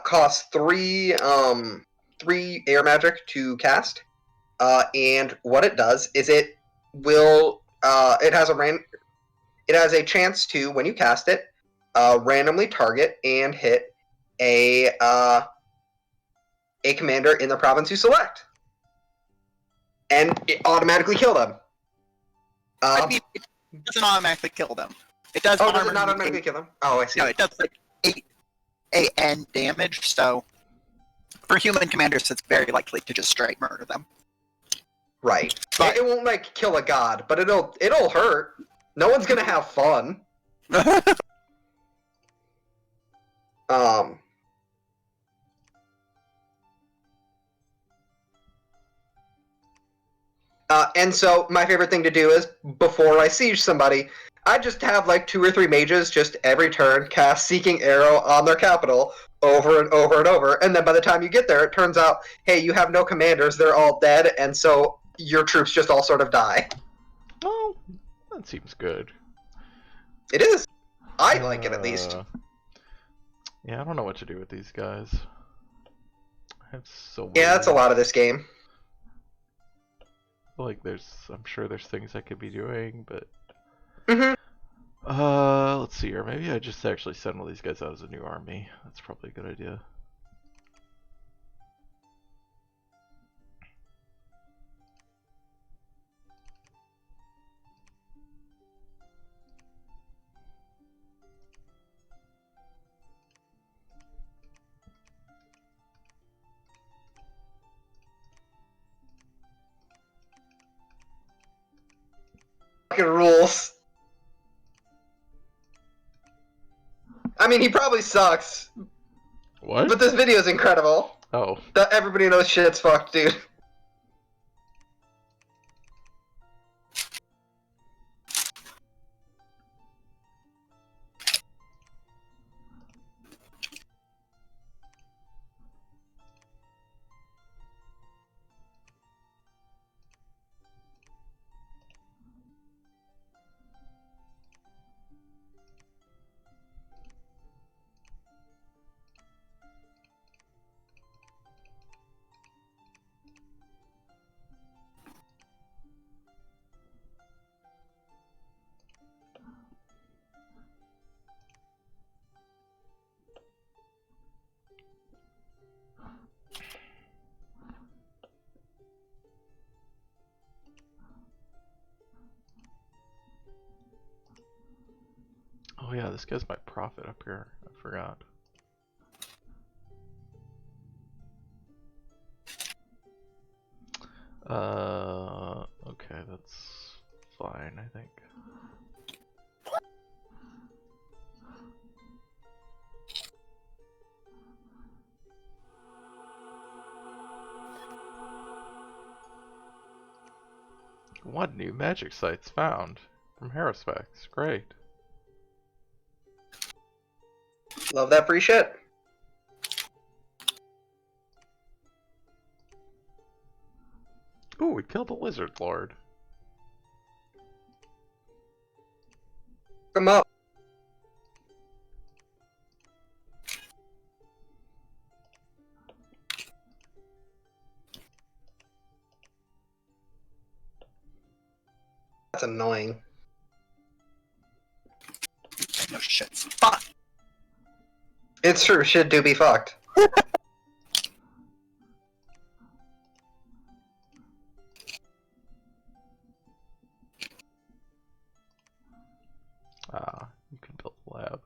Costs 3 air magic to cast, and what it does is it will it has a chance to, when you cast it, randomly target and hit a commander in the province you select, and it automatically kill them. I mean, it doesn't automatically kill them. It does. Oh, does armor it not and automatically kill them? Oh, I see. No, it does like 8 AN damage. So for human commanders, it's very likely to just straight murder them. Right. But- It won't like kill a god, but it'll hurt. No one's gonna have fun. Um. And so my favorite thing to do is, before I siege somebody, I just have like 2 or 3 mages just every turn cast Seeking Arrow on their capital over and over and over, and then by the time you get there, it turns out, hey, you have no commanders, they're all dead, and so your troops just all sort of die. Oh, that seems good. It is. I like it, at least. Yeah, I don't know what to do with these guys. I have so Yeah, that's a many. lot of this game. Like, I'm sure there's things I could be doing, but Hmm. let's see here. Maybe I just actually send one of these guys out as a new army. That's probably a good idea. Fucking rules. I mean, he probably sucks, What? but this video is incredible. Oh, That everybody knows shit's fucked, dude. oh yeah, this guy's my prophet up here. I forgot. Okay, that's fine, I think. What new magic sites found from Haruspex? Great. Love that free shit. Ooh, we killed a lizard lord. Come up. That's annoying. No shit. Fuck. It's true, shit do be fucked. Ah, you can build a lab.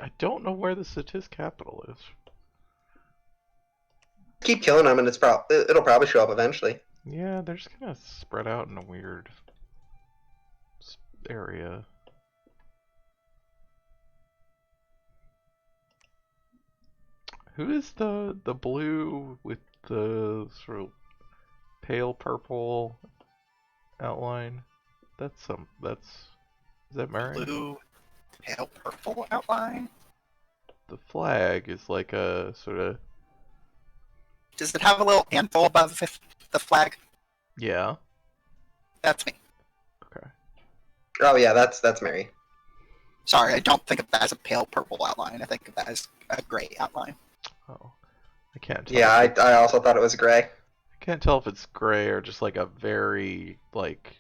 I don't know where the Satis capital is. Keep killing them and it'll probably show up eventually. Yeah, they're just kind of spread out in a weird area. Who is the blue with the sort of pale purple outline. Is that Marion? Blue, pale purple outline. The flag is like a sort of, Does it have a little anvil above the flag? yeah. That's me. Okay. Oh yeah, that's Mary. Sorry, I don't think of that as a pale purple outline. I think of that as a gray outline. Oh, I can't tell. Yeah, I also thought it was gray. I can't tell if it's gray or just like a very like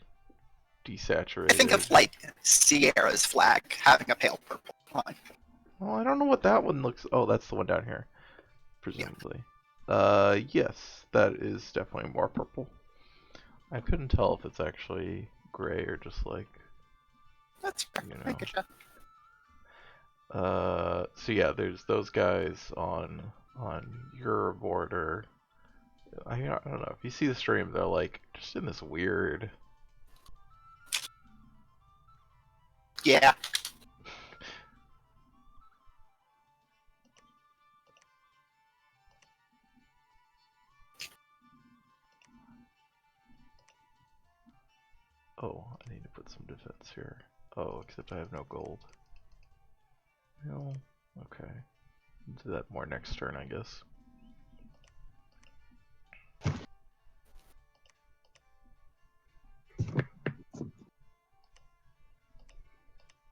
desaturated. I think of like Sierra's flag having a pale purple line. Well, I don't know what that one looks. Oh, that's the one down here, presumably. Yes, that is definitely more purple. I couldn't tell if it's actually gray or just like. That's fair. You I know. get you. So yeah, there's those guys on your border. I don't know if you see the stream, they're like just in this weird. Yeah. Oh, I need to put some defense here. Oh, except I have no gold. No. Okay. I'll do that more next turn, I guess.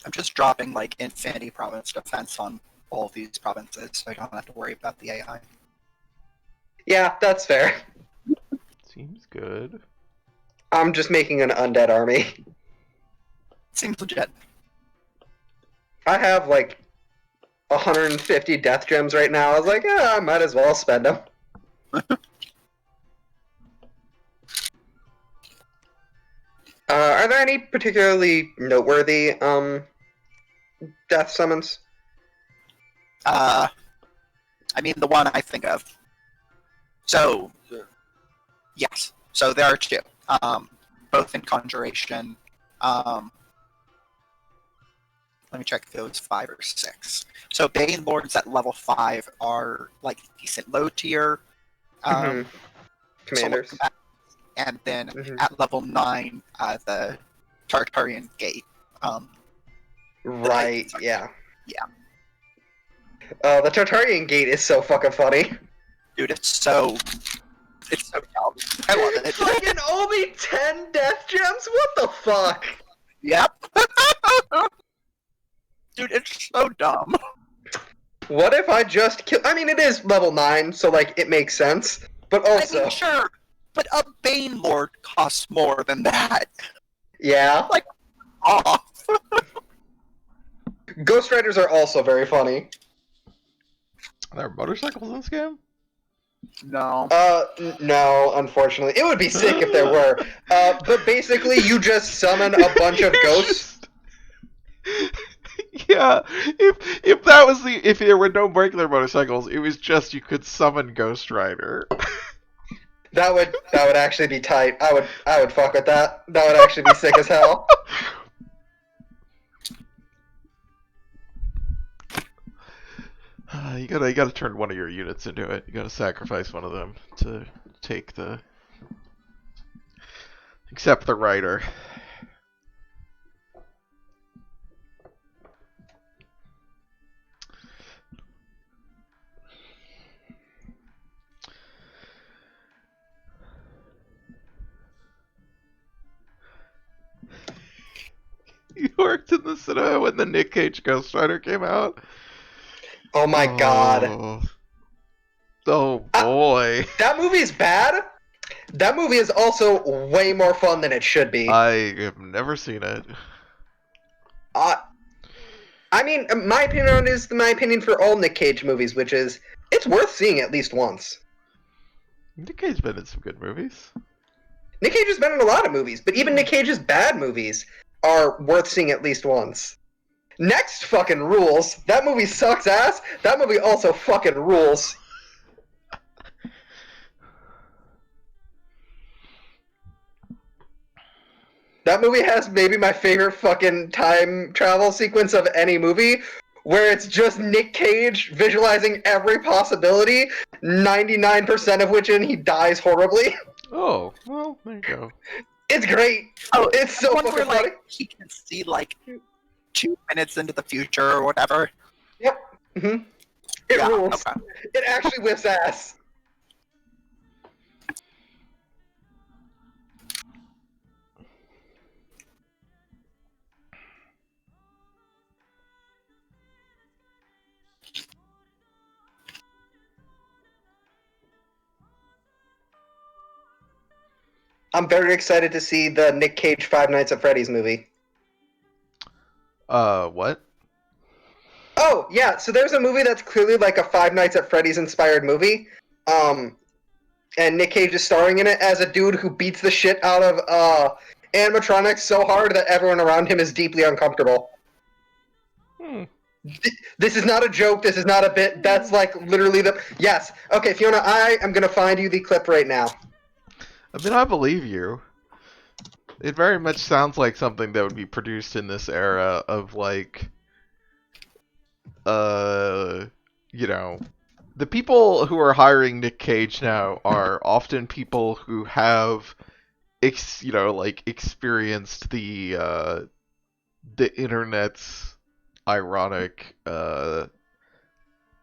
I'm just dropping like Infinity Province defense on all of these provinces, so I don't have to worry about the AI. Yeah, that's fair. Seems good. I'm just making an undead army. Seems legit. I have like 150 death gems right now. I was like, I might as well spend them. Are there any particularly noteworthy death summons? I mean, the one I think of. So, yes. So there are two. Both in Conjuration. Let me check those 5 or 6. So Bane Lords at level 5 are like decent low tier. Commanders. Somewhat, and then Mhm. at level 9, the Tartarian Gate. Right, yeah. Yeah. The Tartarian Gate is so fucking funny. Dude, it's so dumb. I love it. Fucking only 10 death gems? What the fuck? Yep. Dude, it's so dumb. What if I just kill? I mean, it is level 9, so like it makes sense. But also, I mean, sure, but a Bane Lord costs more than that. yeah, Off. Ghost Riders are also very funny. Are there motorcycles in this game? No. No, unfortunately, it would be sick if there were. But basically, you just summon a bunch of ghosts. Yeah, if that was if there were no regular motorcycles, it was just you could summon Ghost Rider. That would actually be tight. I would fuck with that. That would actually be sick as hell. You gotta turn one of your units into it. You gotta sacrifice one of them to take the accept the rider. You worked in the cinema when the Nick Cage Ghost Rider came out. Oh my god. Oh boy. That movie is bad. That movie is also way more fun than it should be. I have never seen it. I mean, my opinion on it is my opinion for all Nick Cage movies, which is it's worth seeing at least once. Nick Cage's been in some good movies. Nick Cage has been in a lot of movies, but even Nick Cage's bad movies are worth seeing at least once. Next fucking rules. That movie sucks ass. That movie also fucking rules. That movie has maybe my favorite fucking time travel sequence of any movie, where it's just Nick Cage visualizing every possibility, 99% of which he dies horribly. Oh, well, there you go. It's great. Oh, It's so one fucking where funny. like he can see like 2 minutes into the future or whatever. Yep. hmm It Yeah, rules. okay. It actually whips ass. I'm very excited to see the Nick Cage Five Nights at Freddy's movie. What? Oh, yeah, so there's a movie that's clearly like a Five Nights at Freddy's inspired movie. And Nick Cage is starring in it as a dude who beats the shit out of animatronics so hard that everyone around him is deeply uncomfortable. Hmm. This is not a joke, this is not a bit, that's like literally the... Yes. Okay, Fiona, I am gonna find you the clip right now. I mean, I believe you. It very much sounds like something that would be produced in this era of, like, you know, the people who are hiring Nick Cage now are often people who have, experienced the internet's ironic,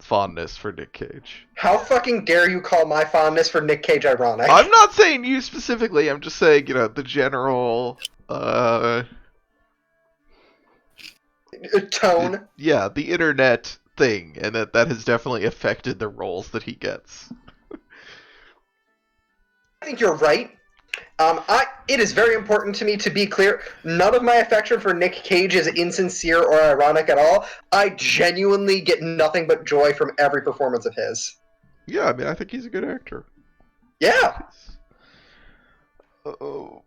fondness for Nick Cage. How fucking dare you call my fondness for Nick Cage ironic? I'm not saying you specifically, I'm just saying, the general, Tone. yeah, the internet thing, and that has definitely affected the roles that he gets. I think you're right. It is very important to me to be clear. None of my affection for Nick Cage is insincere or ironic at all. I genuinely get nothing but joy from every performance of his. Yeah, I mean, I think he's a good actor. Yeah, Oh.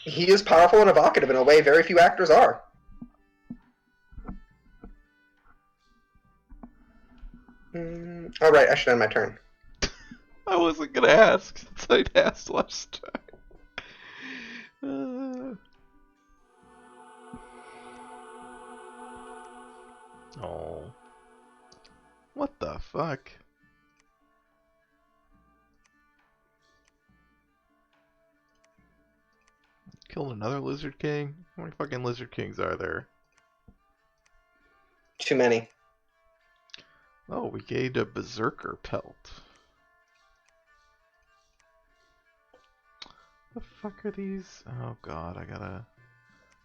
he is powerful and evocative in a way very few actors are. All right, I should end my turn. I wasn't gonna ask since I'd asked last time. Oh. What the fuck? Killed another Lizard King? How many fucking Lizard Kings are there? Too many. Oh, we gained a Berserker pelt. The fuck are these? Oh god, I gotta...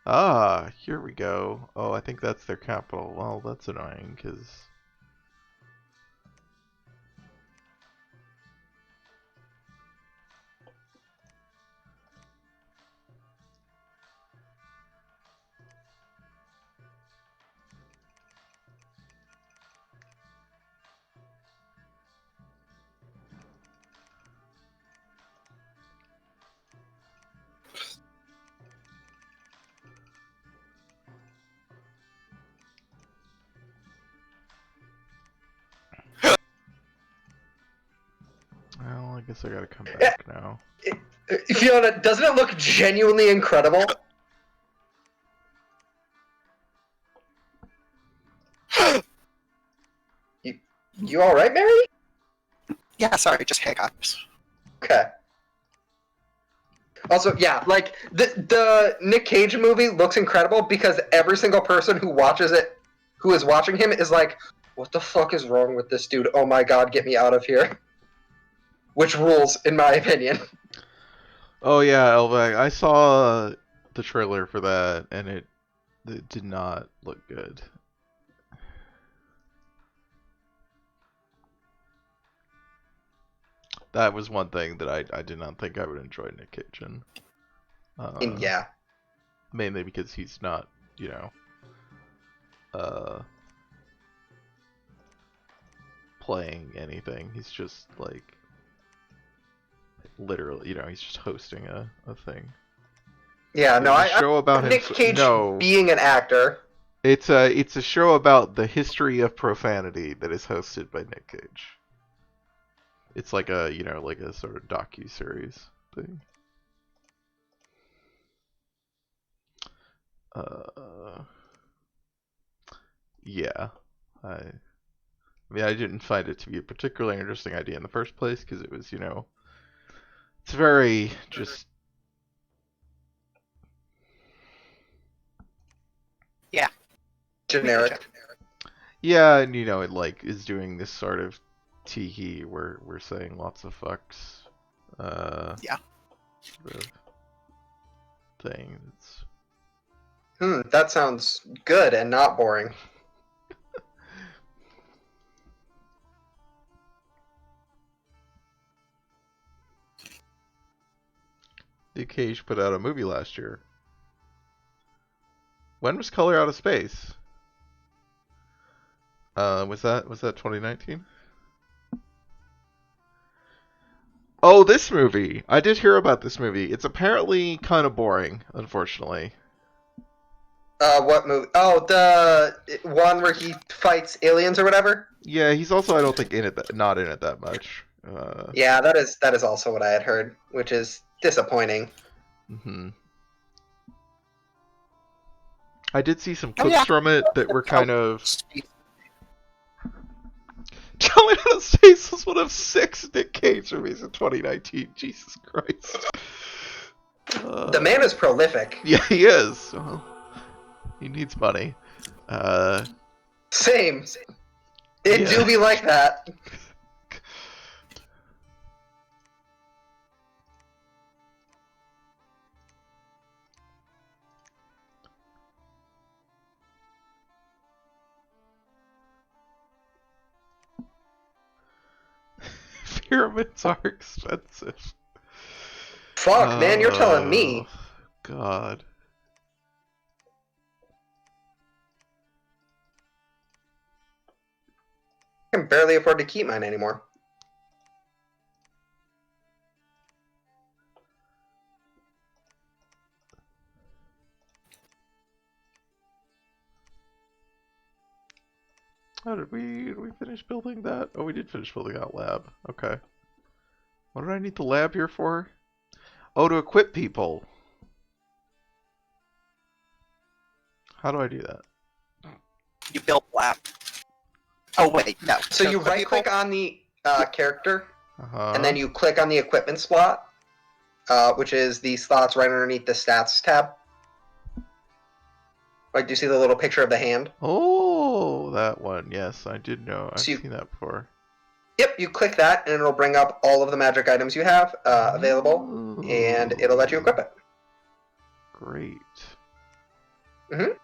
Ah, here we go. Oh, I think that's their capital. Well, that's annoying, because... Well, I guess I gotta come back now. Fiona, doesn't it look genuinely incredible? You all right, Mary? Yeah, sorry, just hiccups. Okay. Also, yeah, like the Nick Cage movie looks incredible because every single person who watches it, who is watching him, is like, "What the fuck is wrong with this dude? Oh my god, get me out of here!" Which rules, in my opinion. Oh yeah, Elvac, I saw the trailer for that, and it did not look good. That was one thing that I did not think I would enjoy Nick Cage in. Yeah. Mainly because he's not, playing anything. He's just like literally, he's just hosting a thing. Yeah, no, It's a show about Nick him. Cage No, being an actor. it's a show about the history of profanity that is hosted by Nick Cage. It's like a like a sort of docu-series thing. Yeah, I mean, I didn't find it to be a particularly interesting idea in the first place because it was, It's very just Generic. yeah, and it like is doing this sort of tee where we're saying lots of fucks. Yeah. Sort of thing. It's That sounds good and not boring. Nick Cage put out a movie last year. When was Color Out of Space? Was that 2019? Oh, this movie. I did hear about this movie. It's apparently kind of boring, unfortunately. What movie? Oh, the one where he fights aliens or whatever. Yeah, he's also I don't think not in it that much. Yeah, that is also what I had heard, which is disappointing. Mhm. I did see some Oh, clips yeah. from it that were kind of. Steve, Color Out of Space was one of 6 Nick Cage movies in 2019. Jesus Christ. The man is prolific. Yeah, he is. Well, he needs money. Same. It Yeah. do be like that. Pyramids are expensive. Fuck, man, you're telling me. Oh, God. I can barely afford to keep mine anymore. How did we finish building that? Oh, we did finish building that lab. Okay. What did I need the lab here for? Oh, to equip people. How do I do that? you build lab. Oh wait, no. So you equip right people- click on the character, Uh-huh. and then you click on the equipment slot, which is the slots right underneath the stats tab. Like, do you see the little picture of the hand? Oh, that one. Yes, I did know. I've So you- seen that before. Yep, you click that, and it'll bring up all of the magic items you have available, and it'll let you equip it. Great. Mhm.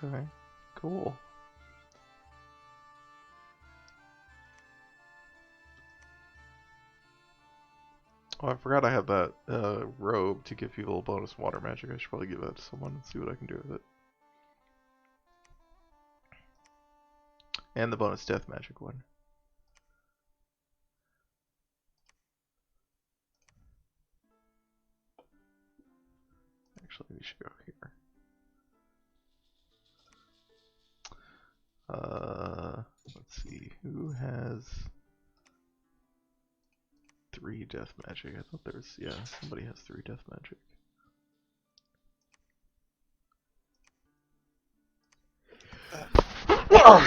Okay. Cool. Oh, I forgot I have that robe to give people bonus water magic. I should probably give that to someone and see what I can do with it. And the bonus death magic one. Actually, we should go here. Let's see. Who has 3 death magic? I thought there was, yeah, somebody has 3 death magic.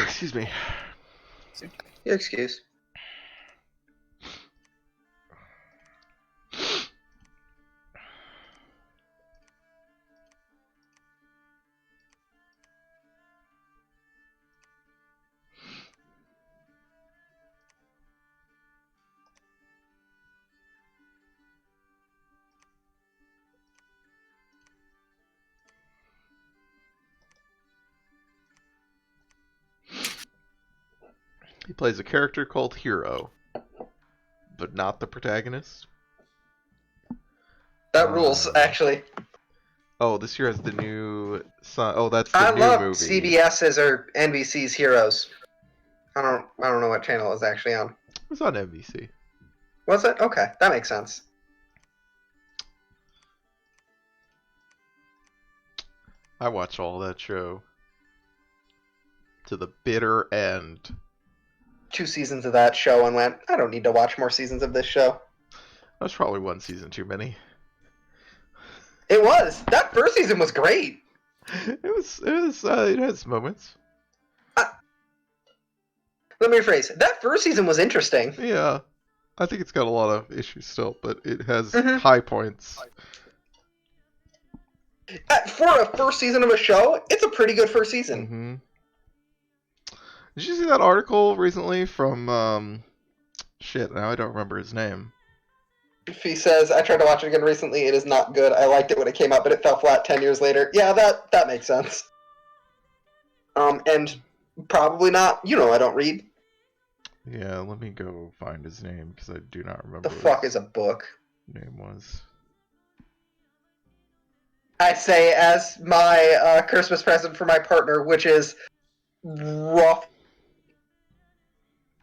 Excuse me. Your excuse. He plays a character called Hero, but not the protagonist. That rules, actually. Oh, this year has the new. Oh, that's the I new love movie. CBS's or NBC's Heroes. I don't know what channel it's actually on. It was on NBC. Was it? Okay, that makes sense. I watch all that show to the bitter end. 2 seasons of that show and went, I don't need to watch more seasons of this show. That was probably 1 season too many. It was. That first season was great. It has moments. Let me rephrase. That first season was interesting. Yeah, I think it's got a lot of issues still, but it has Mhm. high points. For a first season of a show, it's a pretty good first season. Hmm. Did you see that article recently from shit? Now I don't remember his name. He says, I tried to watch it again recently. It is not good. I liked it when it came out, but it fell flat 10 years later. Yeah, that makes sense. And probably not. You know, I don't read. Yeah, let me go find his name because I do not remember The what fuck his is a book? name was. I say as my Christmas present for my partner, which is rough.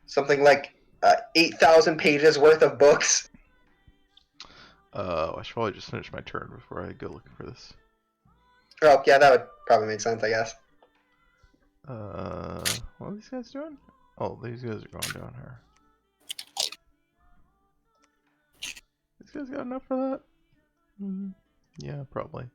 Something like 8,000 pages worth of books. I should probably just finish my turn before I go looking for this. Oh, yeah, that would probably make sense, I guess. What are these guys doing? Oh, these guys are going down here. These guys got enough for that? Yeah, probably.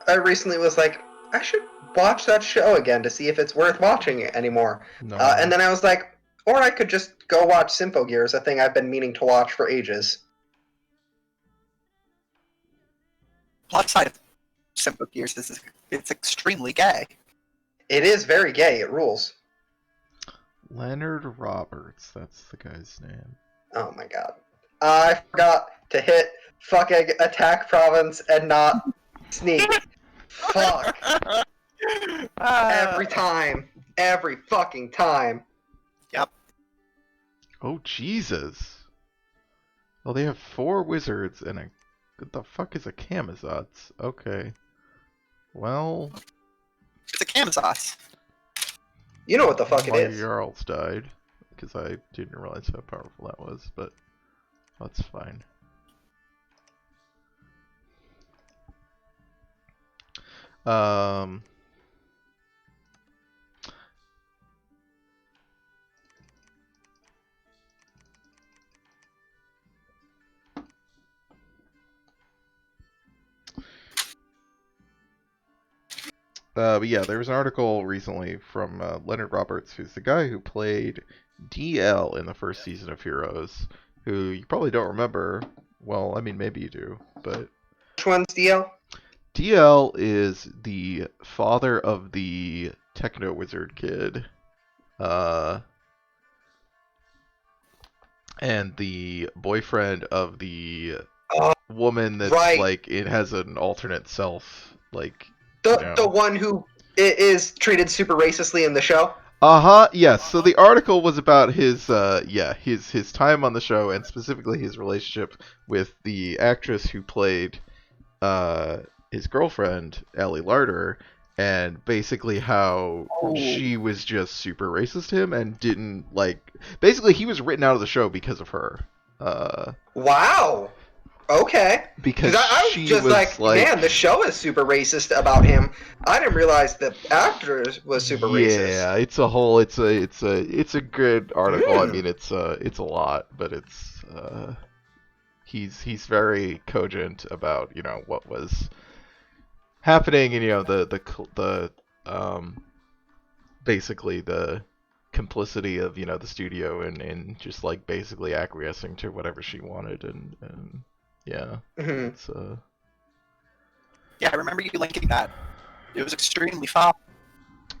I recently was like, I should watch that show again to see if it's worth watching it anymore. No. And then I was like, or I could just go watch Symphogears, a thing I've been meaning to watch for ages. Plus side of Symphogears is it's extremely gay. It is very gay. It rules. Leonard Roberts, that's the guy's name. Oh my god. I forgot to hit fucking attack province and not sneak. Fuck. Every time. Every fucking time. Oh, Jesus. Oh, they have 4 wizards and a... What the fuck is a Camazotz? Okay. Well... It's a Kamazos. You know what the fuck it my is. Jarls died. Because I didn't realize how powerful that was, but... That's fine. But yeah, there was an article recently from Leonard Roberts, who's the guy who played DL in the first season of Heroes, who you probably don't remember. Well, I mean, maybe you do, but Which one's DL? DL is the father of the Techno Wizard kid, and the boyfriend of the woman that's right. like it has an alternate self, like. The one who is treated super racistly in the show? Yes. So the article was about his his time on the show and specifically his relationship with the actress who played his girlfriend, Ellie Larder, and basically how she was just super racist to him and didn't like basically he was written out of the show because of her. Wow. Okay. Because I was she just was like, man, the show is super racist about him. I didn't realize the actor was super racist. Yeah, it's a whole it's a good article. I mean it's a lot, but it's he's very cogent about, you know, what was happening and, you know, the basically the complicity of, you know, the studio and just like basically acquiescing to whatever she wanted and yeah. Mm-hmm. It's Yeah, I remember you linking that. It was extremely fun.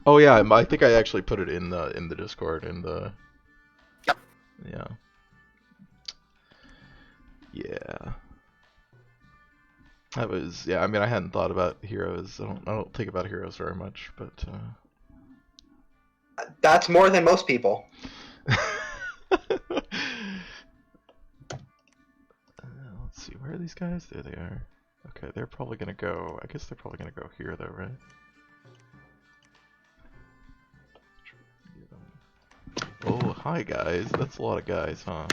Oh yeah, I think I actually put it in the Discord in the. Yep. Yeah. Yeah. That was I mean I hadn't thought about Heroes. I don't think about Heroes very much, but. That's more than most people. Let's see, where are these guys? There they are. Okay, they're probably gonna go. I guess they're probably gonna go here though, right? Oh, hi guys. That's a lot of guys, huh?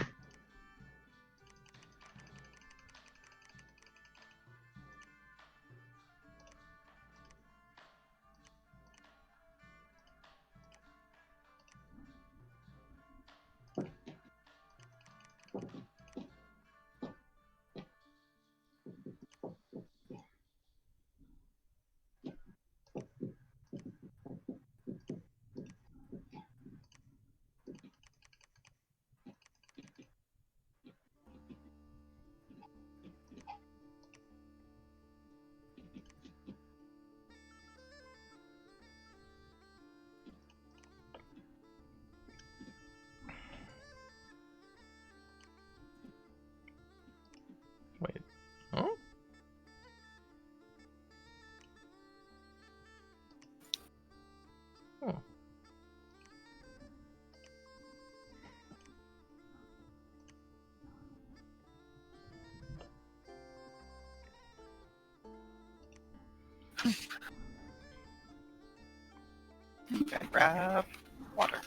Okay, grab water.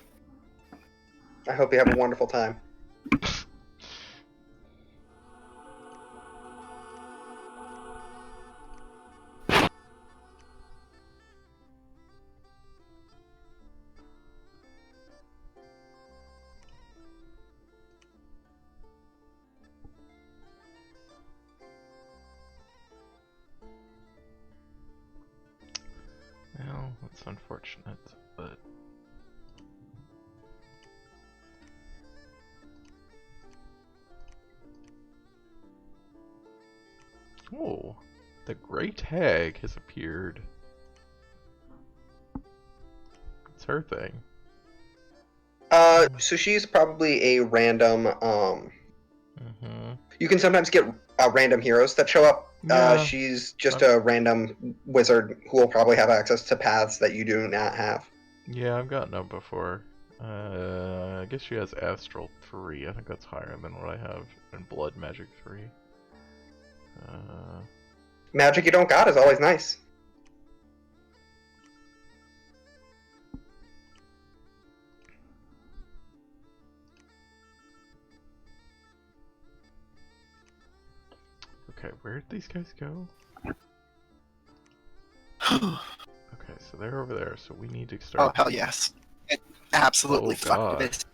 I hope you have a wonderful time. Well, that's unfortunate, but oh, the Great Hag has appeared. It's her thing. So she's probably a random. Mm-hmm. You can sometimes get random heroes that show up. Yeah. She's just a random wizard who will probably have access to paths that you do not have. Yeah, I've gotten them before. I guess she has Astral 3. I think that's higher than what I have in Blood Magic 3. Magic you don't got is always nice. Okay, where'd these guys go? Okay, so they're over there, so we need to Oh, start. hell yes. It absolutely Oh, fucked God. this.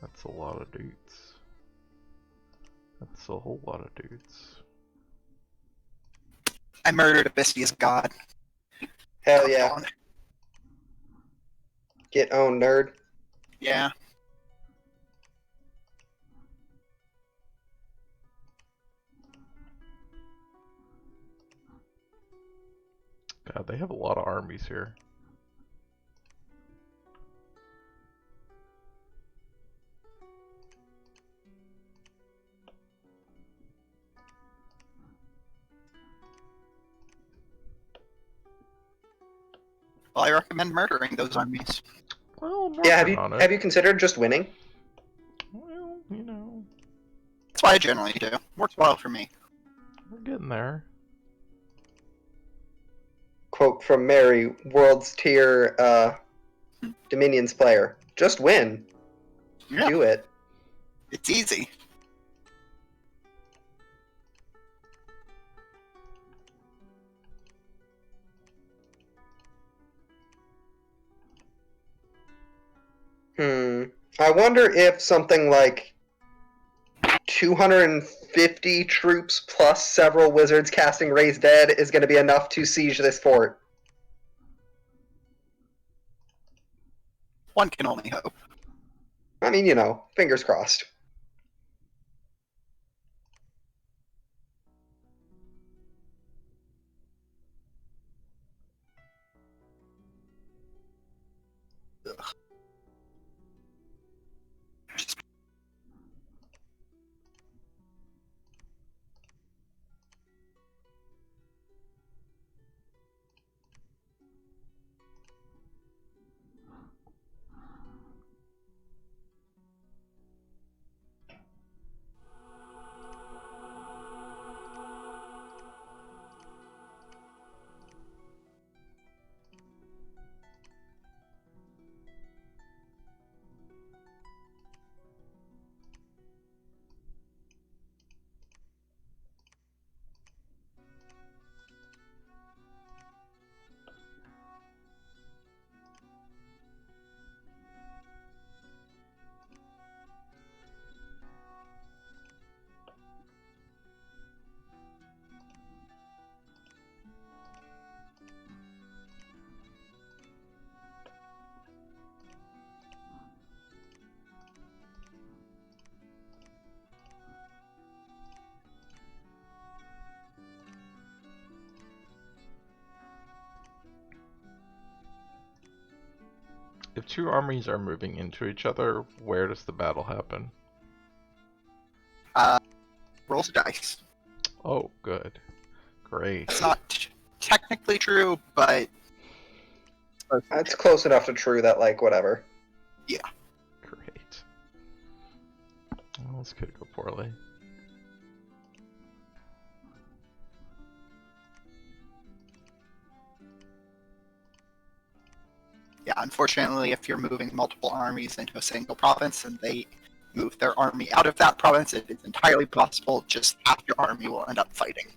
That's a lot of dudes. That's a whole lot of dudes. I murdered Abysmia's god. Hell yeah. Get owned, nerd. Yeah. God, they have a lot of armies here. Well, I recommend murdering those armies. Well, I'm Yeah, working on it. have you considered just winning? Well, you know, That's what I generally do. Works well for me. we're getting there. Quote from Mary, world's tier Dominions player. Just win. Yeah, Do it. it's easy. I wonder if something like 250 troops plus several wizards casting Raise Dead is going to be enough to siege this fort. One can only hope. I mean, you know, fingers crossed. If two armies are moving into each other, where does the battle happen? Rolls dice. Oh, good. Great. That's not technically true, but It's close enough to true that, like, whatever. Great. Well, this could go poorly. Unfortunately, if you're moving multiple armies into a single province and they move their army out of that province, it is entirely possible just half your army will end up fighting.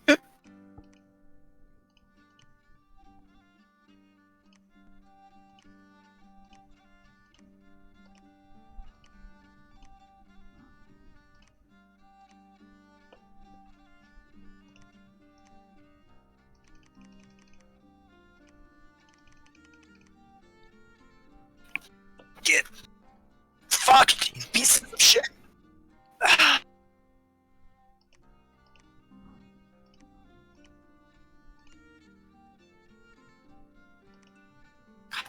Get fucked, you pieces of shit! God,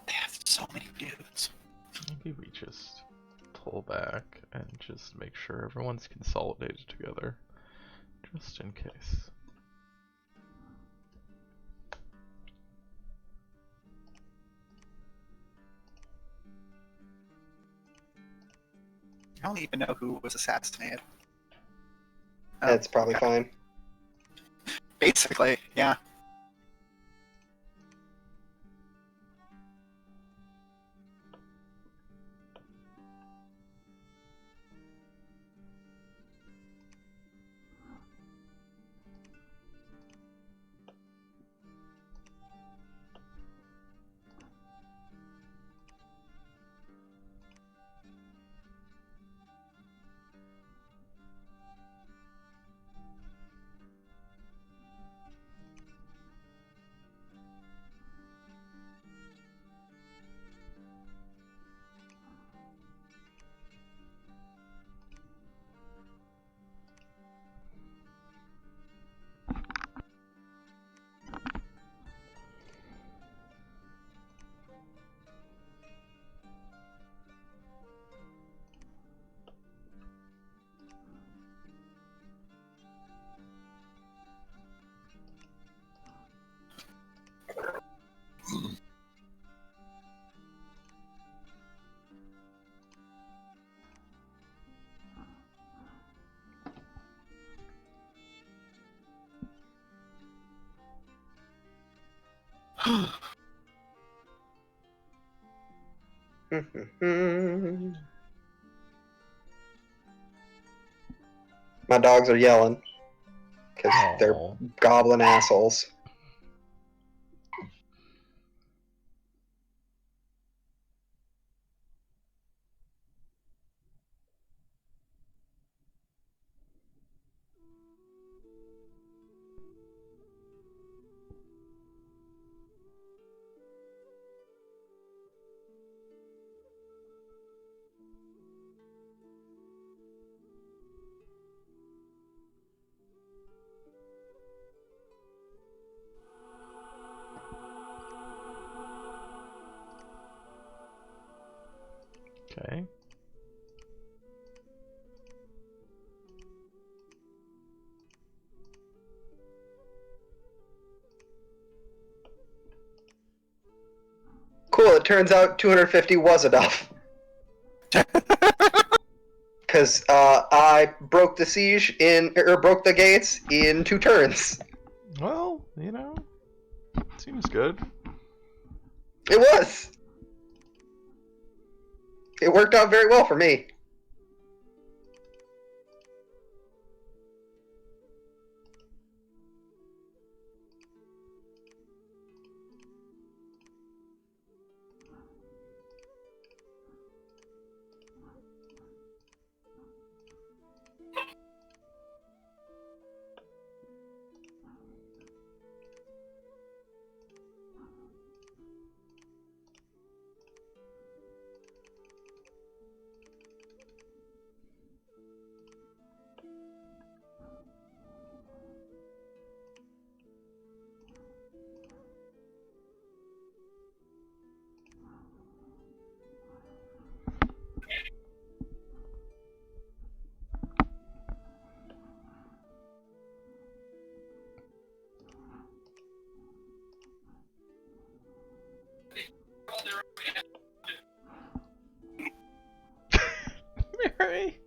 they have so many dudes. Maybe we just pull back and just make sure everyone's consolidated together, just in case. I don't even know who was assassinated. Oh, That's probably okay. fine. Basically, yeah. My dogs are yelling because they're Aw. goblin assholes. Okay. Cool, it turns out 250 was enough. Because I broke the siege broke the gates in 2 turns. Well, seems good. It was. It worked out very well for me. Mary.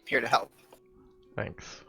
Here to help. Thanks.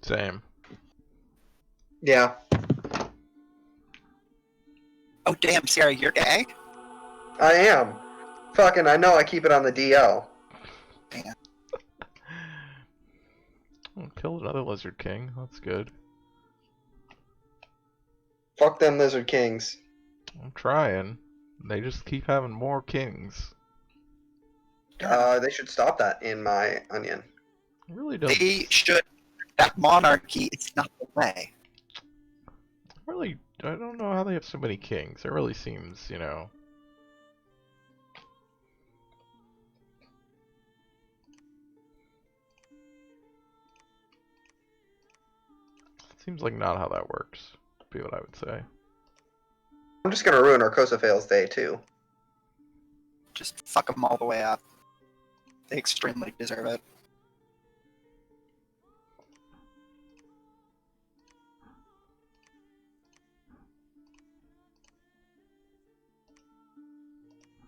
Same. Yeah, Oh damn, Sarah, you're gay? I am. Fucking, I know I keep it on the DL. Damn. Oh, killed another Lizard King. That's good. Fuck them Lizard Kings. I'm trying. They just keep having more kings. They should stop that in my onion. I really don't. They should. That monarchy is not the way. Really, I don't know how they have so many kings. It really seems, you know. Seems like not how that works. Would be what I would say. I'm just gonna ruin Arcosa Fails Day too. Just fuck them all the way up. They extremely deserve it.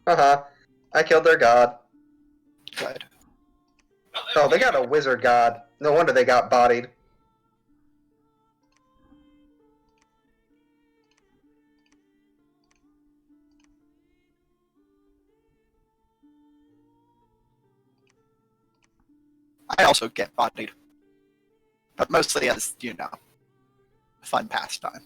Haha. I killed their god. Good. Oh, they got a wizard god. No wonder they got bodied. I also get bodied. But mostly as, you know, fun pastime.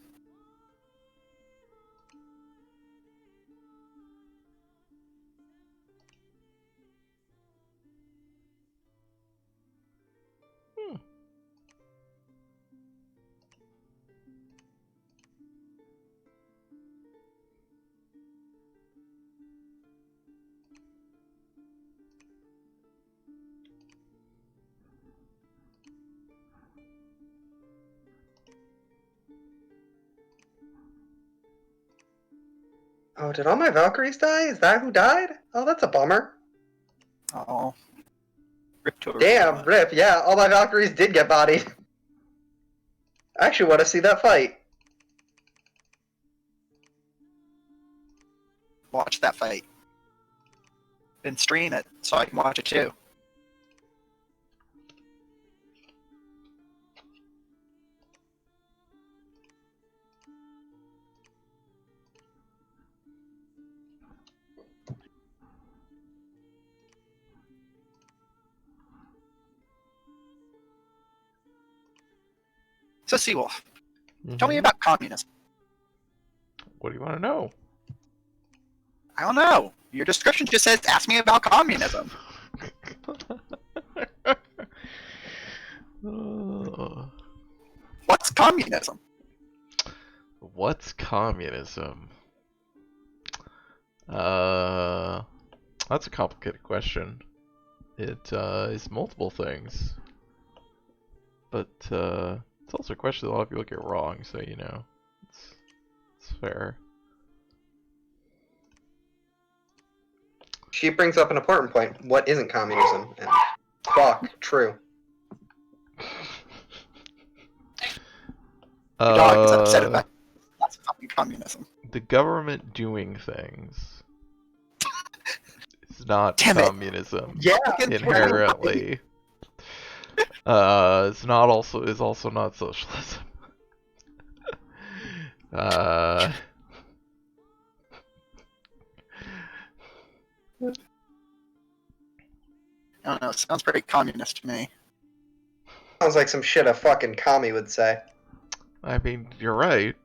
Oh, did all my Valkyries die? Is that who died? Oh, that's a bummer. Oh. Rip to a Damn, rip. Yeah, all my Valkyries did get bodied. I actually want to see that fight. Watch that fight. Then stream it so I can watch it too. So Seawolf, tell me Mhm. about communism. What do you want to know? I don't know. Your description just says, ask me about communism. What's communism? What's communism? That's a complicated question. It is multiple things, but it's also a question that a lot of people get wrong. So you know, it's fair. She brings up an important point. What isn't communism? And fuck, true. Your dog is upset about that's fucking communism. The government doing things is not Damn it. communism Yeah. inherently. It's not also is also not socialism. I don't know. It sounds very communist to me. Sounds like some shit a fucking commie would say. I mean, you're right.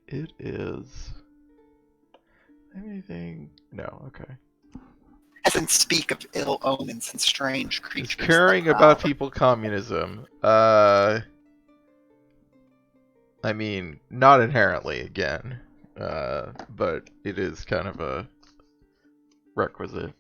It is anything. No, okay. As in speak of ill omens and strange Is creatures. caring that about prowl. people communism? I mean, not inherently, again. But it is kind of a requisite.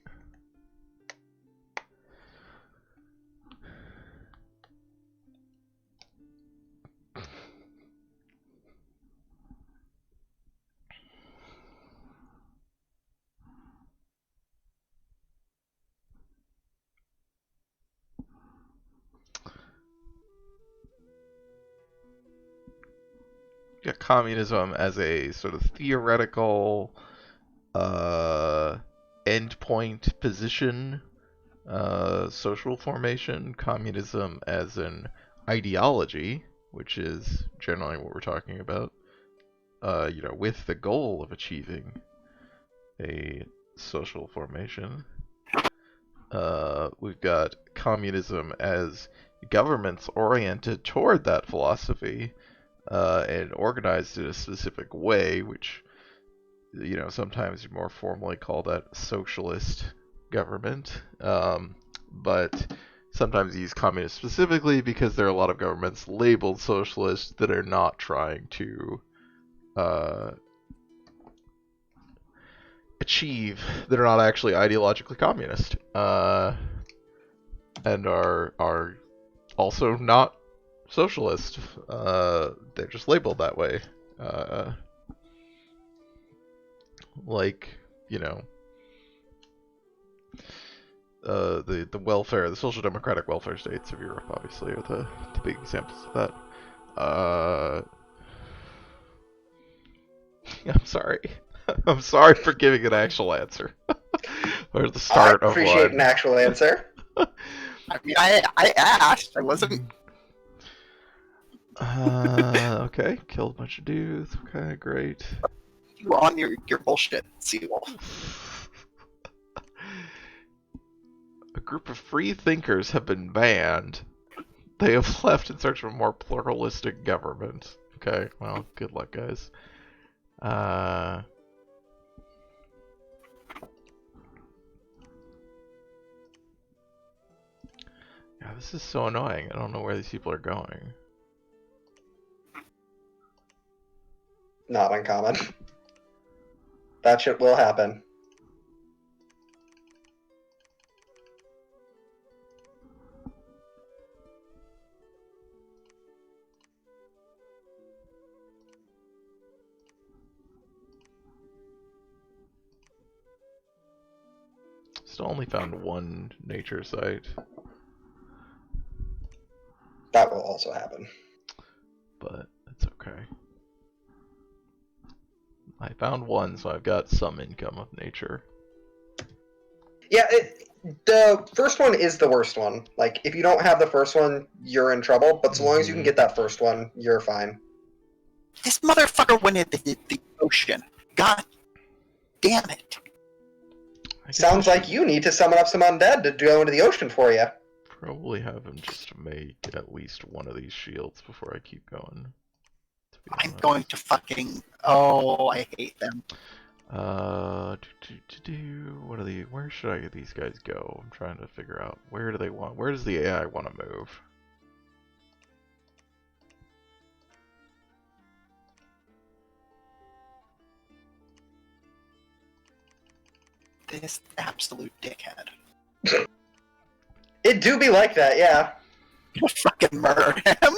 Communism as a sort of theoretical, endpoint position, social formation, communism as an ideology, which is generally what we're talking about, with the goal of achieving a social formation. We've got communism as governments oriented toward that philosophy, and organized in a specific way, which, sometimes you more formally call that socialist government. But sometimes you use communist specifically because there are a lot of governments labeled socialist that are not trying to achieve, that are not actually ideologically communist, and are also not socialist. They're just labeled that way. Like, the welfare, the social democratic welfare states of Europe, obviously, are the big examples of that. I'm sorry. I'm sorry for giving an actual answer. Or the start I of appreciate one. an actual answer. I mean, I asked. I wasn't. Okay, killed a bunch of dudes. Okay, great. You were on your bullshit, Seawolf. A group of free thinkers have been banned. They have left in search of a more pluralistic government. Okay, well, good luck, guys. Yeah, this is so annoying. I don't know where these people are going. Not uncommon. That shit will happen. Still only found one nature site, That will also happen. but it's okay. I found one, so I've got some income of nature. Yeah, the first one is the worst one. Like, if you don't have the first one, you're in trouble. But so long as you can get that first one, you're fine. This motherfucker went into the ocean. God damn it. I guess Sounds I like you need to summon up some undead to go into the ocean for you. probably have him just make at least one of these shields before I keep going. To be I'm honest. going to fucking. Oh, I hate them. What are the? Where should I these guys go? I'm trying to figure out where do they want. Where does the AI want to move? This absolute dickhead. It do be like that, yeah. I'm gonna fucking murder him.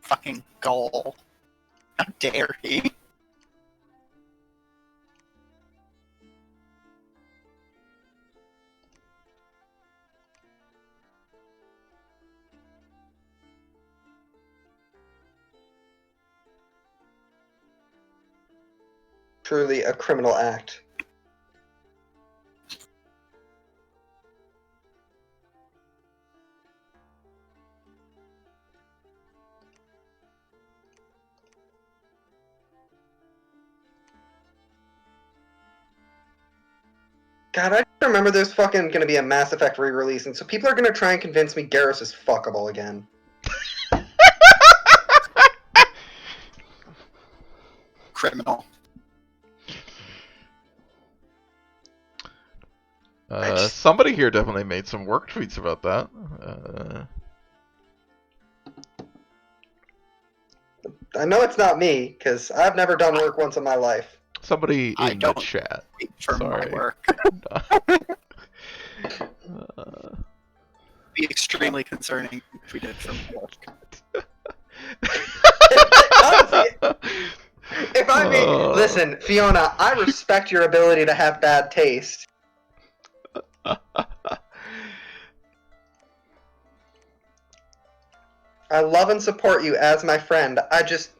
Fucking goal. How dare he? Truly a criminal act. God, I remember there's fucking gonna be a Mass Effect re-release, and so people are gonna try and convince me Garrus is fuckable again. Criminal. Somebody here definitely made some work tweets about that. I know it's not me, because I've never done work once in my life. Somebody I in the don't chat. wait for Sorry. my work. be extremely concerning if we did it from Honestly, if I may, listen, Fiona, I respect your ability to have bad taste. I love and support you as my friend. I just,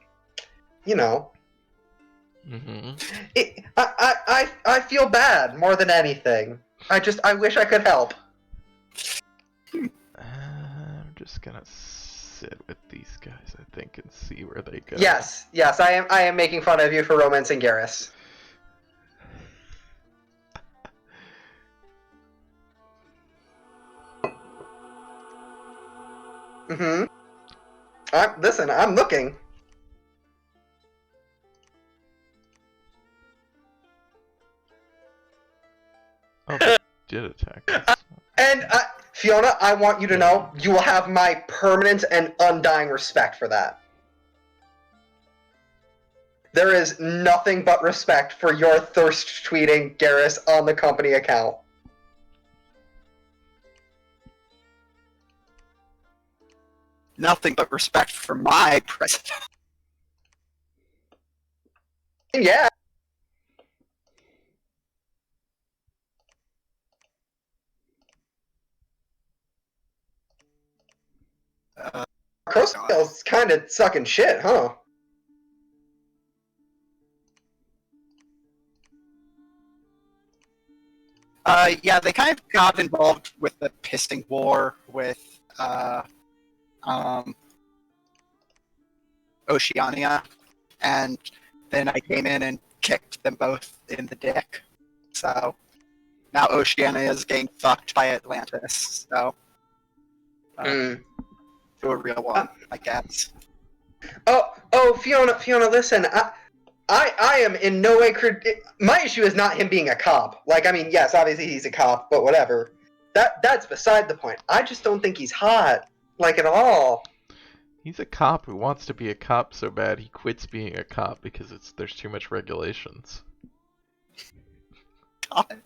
you know, I feel bad more than anything. I wish I could help. I'm just gonna sit with these guys, I think, and see where they go. Yes, I am making fun of you for romancing Garrus. Mm-hmm. Listen, I'm looking. Oh, they did attack us. And Fiona, I want you to know you will have my permanent and undying respect for that. There is nothing but respect for your thirst tweeting Garrus on the company account. Nothing but respect for my president. Yeah. Crossbell's kind of sucking shit, huh? Yeah, they kind of got involved with the Pisting War with Oceania, and then I came in and kicked them both in the dick. So now Oceania is getting fucked by Atlantis. So to a real one, I guess. Oh, Fiona, listen. I am in no way. My issue is not him being a cop. Like, I mean, yes, obviously he's a cop, but whatever. That's beside the point. I just don't think he's hot, like, at all. He's a cop who wants to be a cop so bad he quits being a cop because there's too much regulations.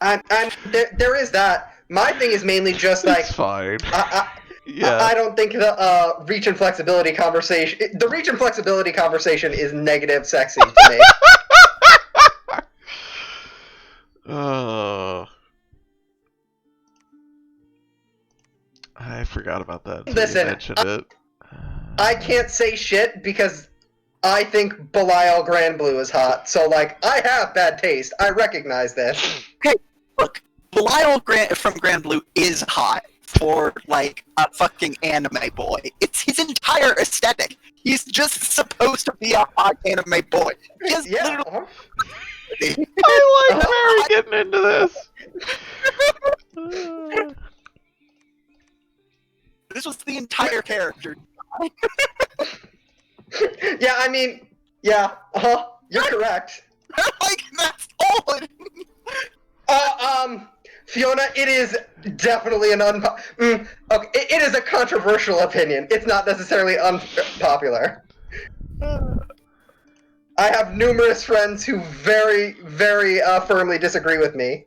There is that. My thing is mainly just like. It's fine. Yeah. I don't think the reach and flexibility conversation. The reach and flexibility conversation is negative sexy to me. I forgot about that. Listen, you mentioned it. I can't say shit because I think Belial Grand Blue is hot. So, like, I have bad taste. I recognize this. Okay, look, Belial from Grand Blue is hot for, like, a fucking anime boy. It's his entire aesthetic. He's just supposed to be a hot anime boy. He is literally... I like Mary getting into this. This was the entire character. Yeah, I mean, yeah, you're correct. Like, that's all it is. Fiona, it is definitely an okay, it is a controversial opinion. It's not necessarily unpopular. I have numerous friends who very, very firmly disagree with me.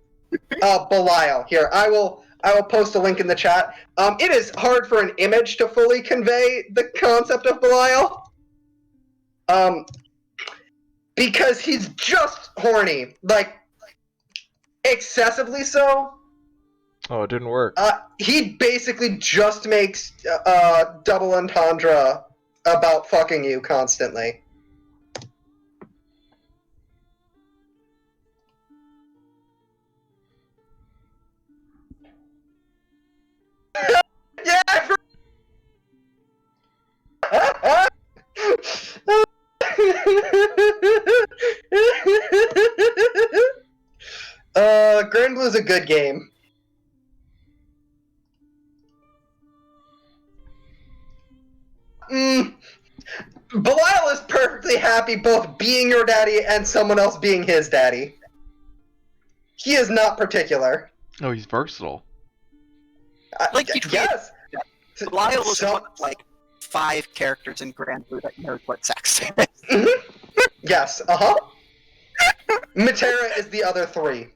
Belial, here, I will post a link in the chat. It is hard for an image to fully convey the concept of Belial. Because he's just horny, like, excessively so. Oh, it didn't work. He basically just makes double entendre about fucking you constantly. Yeah, Grand Blue's a good game. Belial is perfectly happy both being your daddy and someone else being his daddy. He is not particular. Oh, he's versatile. Like, you tweeted, yes. Belial is one of, like, 5 characters in Grand Blue that knows what sex is. Yes, Matera is the other 3.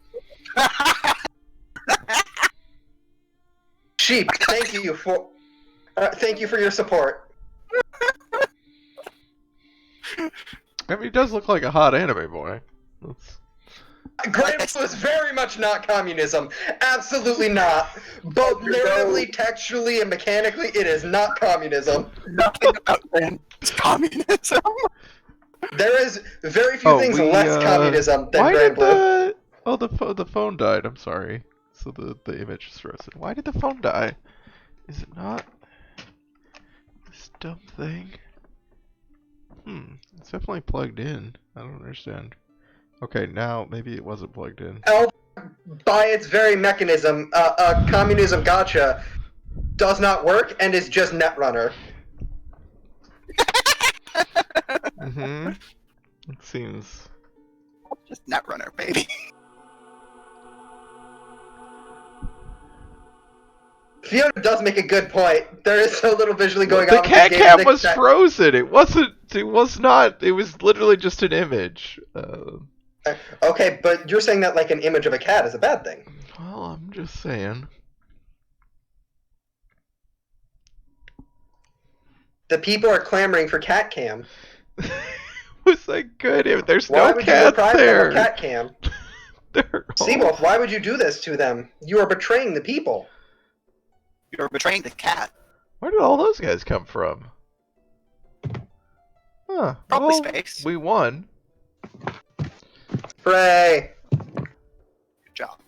Sheep, thank you for your support. I mean, he does look like a hot anime boy. That's... Granblue is very much not communism. Absolutely not. Both narratively, textually, and mechanically, it is not communism. Nothing about Grand is communism. There is very few things less communism than why did Granblue. the phone died? I'm sorry. So the image is frozen. Why did the phone die? Is it not this dumb thing? It's definitely plugged in. I don't understand. Okay, now maybe it wasn't plugged in. By its very mechanism, communism gotcha does not work and is just Netrunner. Mm-hmm. It seems. Just Netrunner, baby. Fiona does make a good point. There is so little visually going The on. cat with cam game was that- frozen. It wasn't. It was not. It was literally just an image. Okay, but you're saying that like an image of a cat is a bad thing. Well, I'm just saying. The people are clamoring for cat cam. Was that good? There's Why no would you cats deprive there. them of cat cam? They're all- Seawolf, why would you do this to them? You are betraying the people. You're betraying the cat. Where did all those guys come from? Huh. Probably well, space. We won. Hooray! Good job.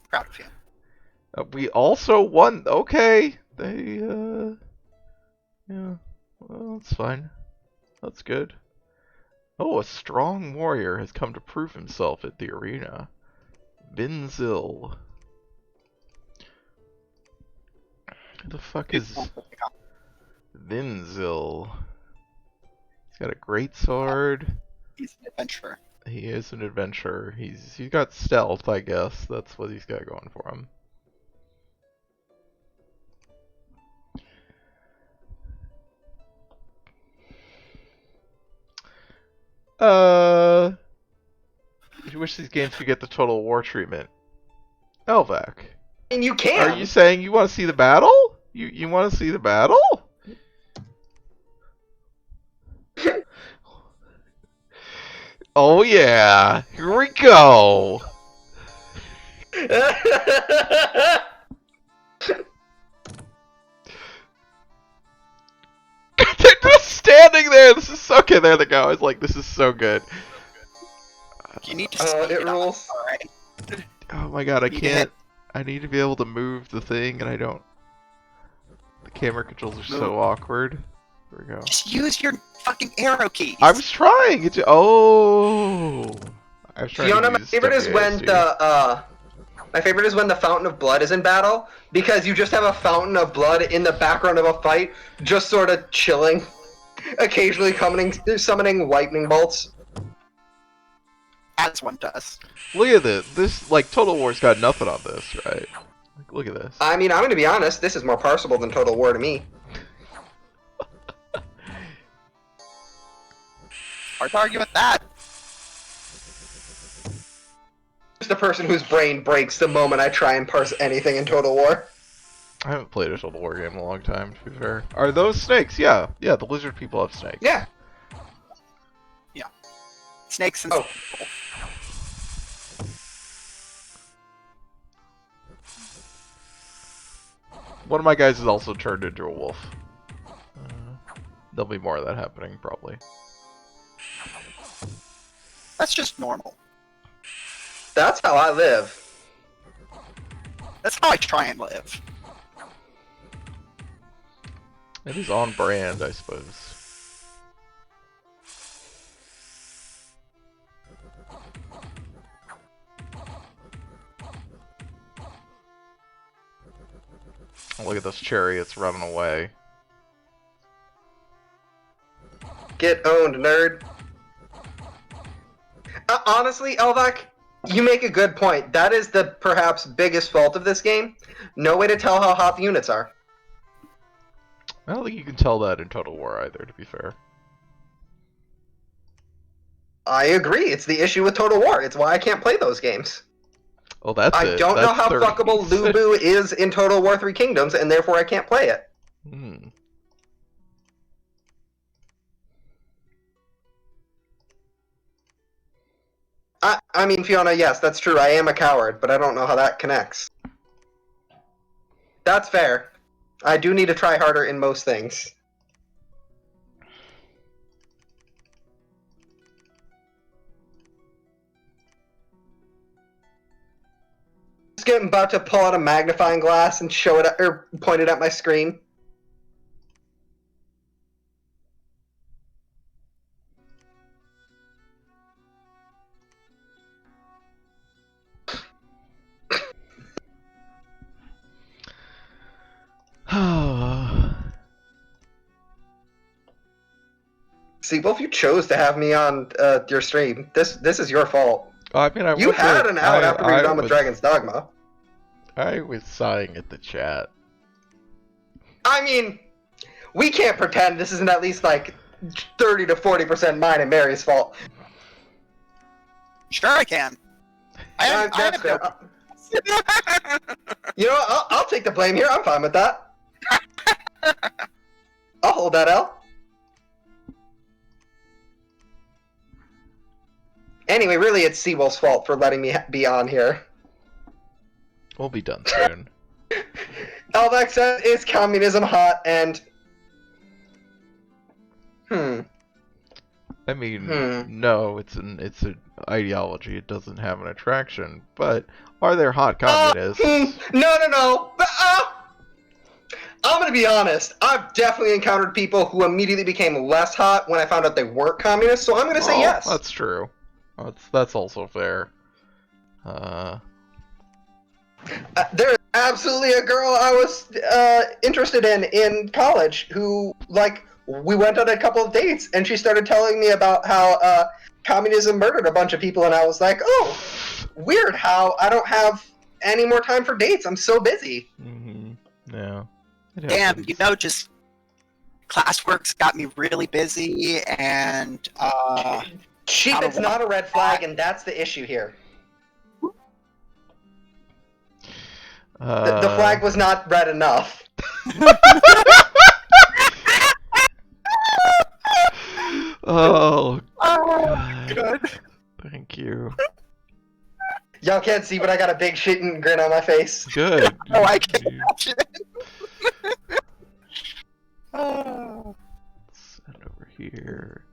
Proud of you. We also won. Okay. They, yeah. Well, that's fine. That's good. Oh, a strong warrior has come to prove himself at the arena. Binzil. Who the fuck is Vinzil? He's got a great sword. He's an adventurer. He is an adventurer. He's got stealth, I guess. That's what he's got going for him. I wish these games could get the Total War treatment. Elvac. And you can! Are you saying you want to see the battle? You want to see the battle? Oh yeah, here we go. They're just standing there. This is so okay. There they go. I was like, this is so good. You need to Oh, speed it up. rules. Alright. Oh my god, I You can can't. I need to be able to move the thing, and I don't. The camera controls are so awkward. Here we go. Just use your fucking arrow keys. I was trying. It's oh. I was trying Fiona, to my use favorite is when WASD. the Fountain of Blood is in battle, because you just have a fountain of blood in the background of a fight, just sort of chilling, occasionally summoning lightning bolts. As one does. Look at this. This like Total War's got nothing on this, right? Like, look at this. I mean, I'm gonna be honest, this is more parsable than Total War to me. Hard to argue with that. Just a person whose brain breaks the moment I try and parse anything in Total War. I haven't played a Total War game in a long time, to be fair. Are those snakes? Yeah. Yeah, the lizard people have snakes. Yeah. Snakes and Oh. One of my guys is also turned into a wolf. There'll be more of that happening, probably. That's just normal. That's how I live. That's how I try and live. It is on brand, I suppose. Oh, look at those chariots running away. Get owned, nerd. Honestly, Elvac, you make a good point. That is the perhaps biggest fault of this game. No way to tell how hot the units are. I don't think you can tell that in Total War either, to be fair. I agree. It's the issue with Total War. It's why I can't play those games. Oh, that's I it. don't know That's how 30. fuckable Lubu is in Total War 3 Kingdoms, and therefore I can't play it. Hmm. I mean, Fiona, yes, that's true. I am a coward, but I don't know how that connects. That's fair. I do need to try harder in most things. Just getting about to pull out a magnifying glass and show it at, or point it at my screen. See, well, if you chose to have me on your stream, this is your fault. I mean, I You had wasn't- an out after we were I done with was- Dragon's Dogma. I was sighing at the chat. I mean, we can't pretend this isn't at least like 30 to 40% mine and Mary's fault. Sure, I can. I Yeah, have that's fair. no- You know what? I'll take the blame here. I'm fine with that. I'll hold that L. Anyway, really, it's Seawolf's fault for letting me be on here. We'll be done soon. Elvac says, is communism hot? And... I mean, Hmm. no, it's an ideology. It doesn't have an attraction. But are there hot Oh, communists? no. But, I'm gonna be honest. I've definitely encountered people who immediately became less hot when I found out they weren't communists, so I'm gonna say Oh, yes. That's true. That's also fair. There's absolutely a girl I was interested in college who, like, we went on a couple of dates, and she started telling me about how communism murdered a bunch of people, and I was like, oh, weird how I don't have any more time for dates. I'm so busy. Yeah. It Damn, happens. you know, just classwork's got me really busy, and Chief, it's not a red flag, and that's the issue here. The flag was not red enough. Oh, God. good. Thank you. Y'all can't see, but I got a big shitting grin on my face. Good. Oh, I can You- imagine. Oh. Send over here.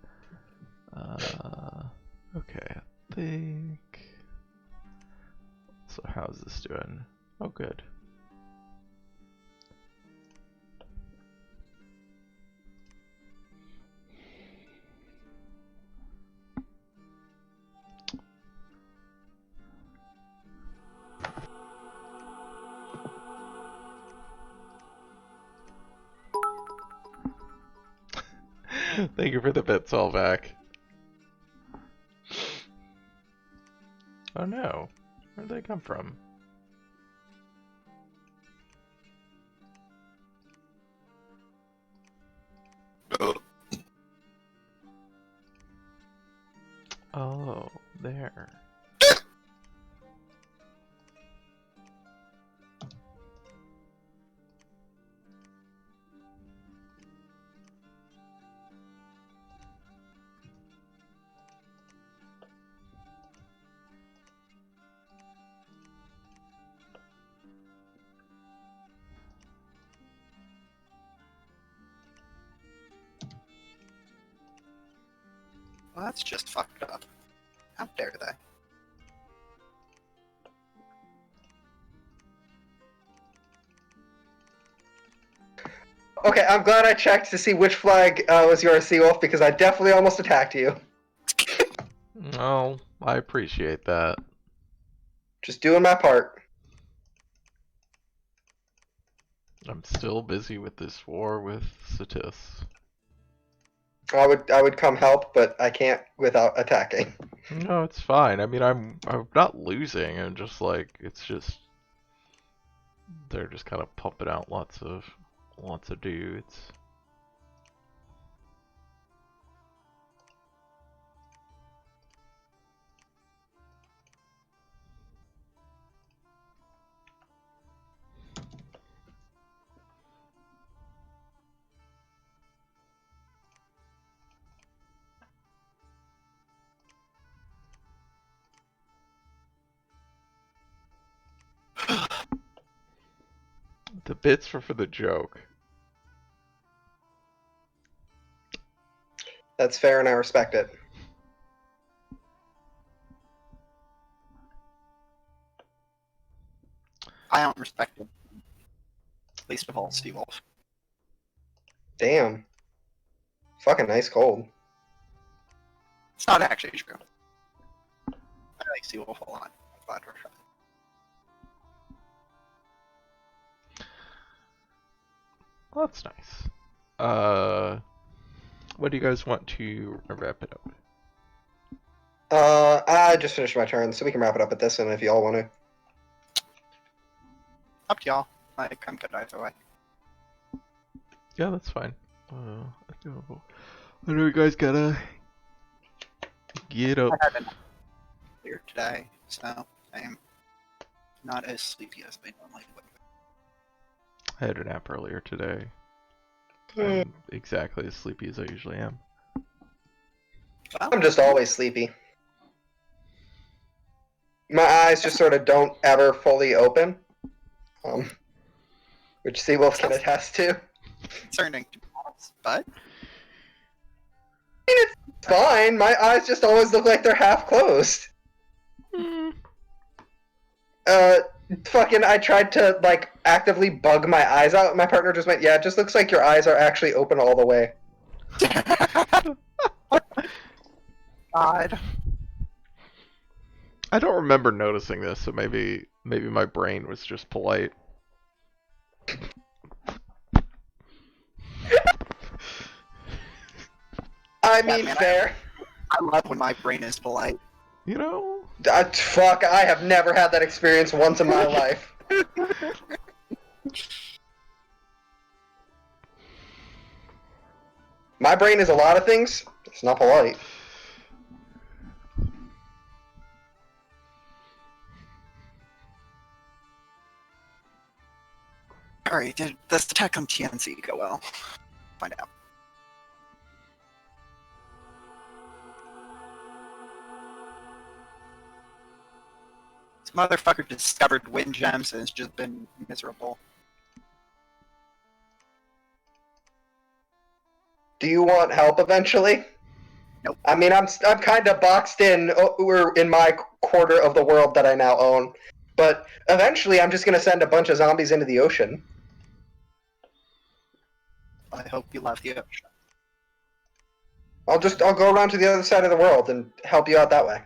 Okay, I think. So how's this doing? Oh, good. Thank you for the bits all back. Oh no. Where'd they come from? Oh, there. Well, that's just fucked up. How dare they? Okay, I'm glad I checked to see which flag was yours, Seawolf, because I definitely almost attacked you. Oh, I appreciate that. Just doing my part. I'm still busy with this war with Satis. I would come help, but I can't without attacking. No, it's fine. I mean, I'm not losing. I'm just like, it's just they're just kind of pumping out lots of dudes. The bits were for the joke. That's fair, and I respect it. I don't respect him. Least of all, Seawolf. Damn. Fucking ice cold. It's not actually true. I like Seawolf a lot. I'm glad we're trying. Well, that's nice. What do you guys want to wrap it up? I just finished my turn, so we can wrap it up at this, and if y'all want to. Up to y'all. Like, I'm good either way. Yeah, that's fine. I know you guys gotta get up. I had an earlier today, so I'm not as sleepy as I normally would. I had a nap earlier today. Hmm. I'm exactly as sleepy as I usually am. Well, I'm just always sleepy. My eyes just sort of don't ever fully open. Which Seawolf can attest to. concerning to be honest, but It's fine. My eyes just always look like they're half closed. Fucking, I tried to, like, actively bug my eyes out. My partner just went, yeah, it just looks like your eyes are actually open all the way. God. I don't remember noticing this, so maybe my brain was just polite. I Yeah, mean, man, fair. I love when my brain is polite. You know? Fuck, I have never had that experience once in my life. My brain is a lot of things. It's not polite. Alright, does the attack on TNC go well? Find out. This motherfucker discovered wind gems and has just been miserable. Do you want help eventually? Nope. I mean, I'm kind of boxed in. We're in my quarter of the world that I now own, but eventually, I'm just gonna send a bunch of zombies into the ocean. I hope you love the ocean. I'll go around to the other side of the world and help you out that way.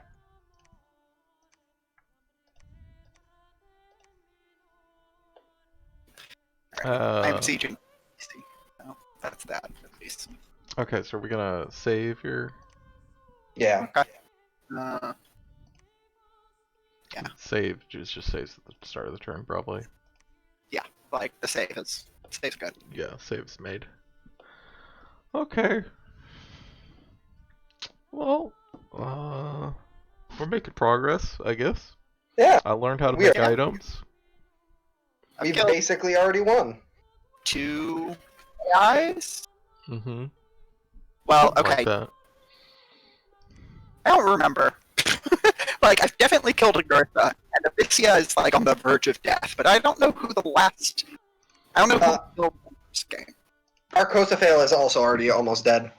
I'm sieging. So that's that, at least. Okay, so are we gonna save your Yeah. Okay. Yeah. save? Just saves at the start of the turn, probably. Like, the save's good. Yeah, save's made. Okay. Well, we're making progress, I guess. Yeah. I learned how to We make are- items. I've We've killed basically already won. 2 guys? Mm-hmm. Well, Something okay, like that. I don't remember. Like, I've definitely killed Agartha, and Abyxia is, like, on the verge of death, but I don't know who the last... I don't know who killed this game. Our Kosafale is also already almost dead.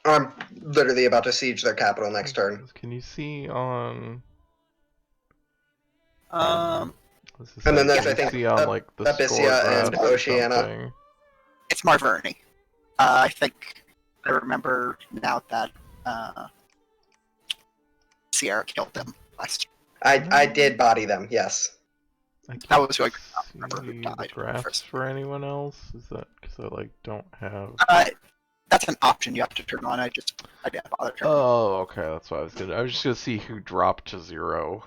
I'm literally about to siege their capital next turn. Can you see on? This is And then like- there's, can I you think, see on like the Abyssea score and graph or Oceania. something? It's Marverni. I think I remember now that Sierra killed them last year. I did body them, yes. I can't That was who I remember who see died the graphs first. for anyone else. Is that because I like don't have? That's an option you have to turn on. I didn't bother turning on. Oh, okay, that's what I was gonna. I was just gonna see who dropped to 0.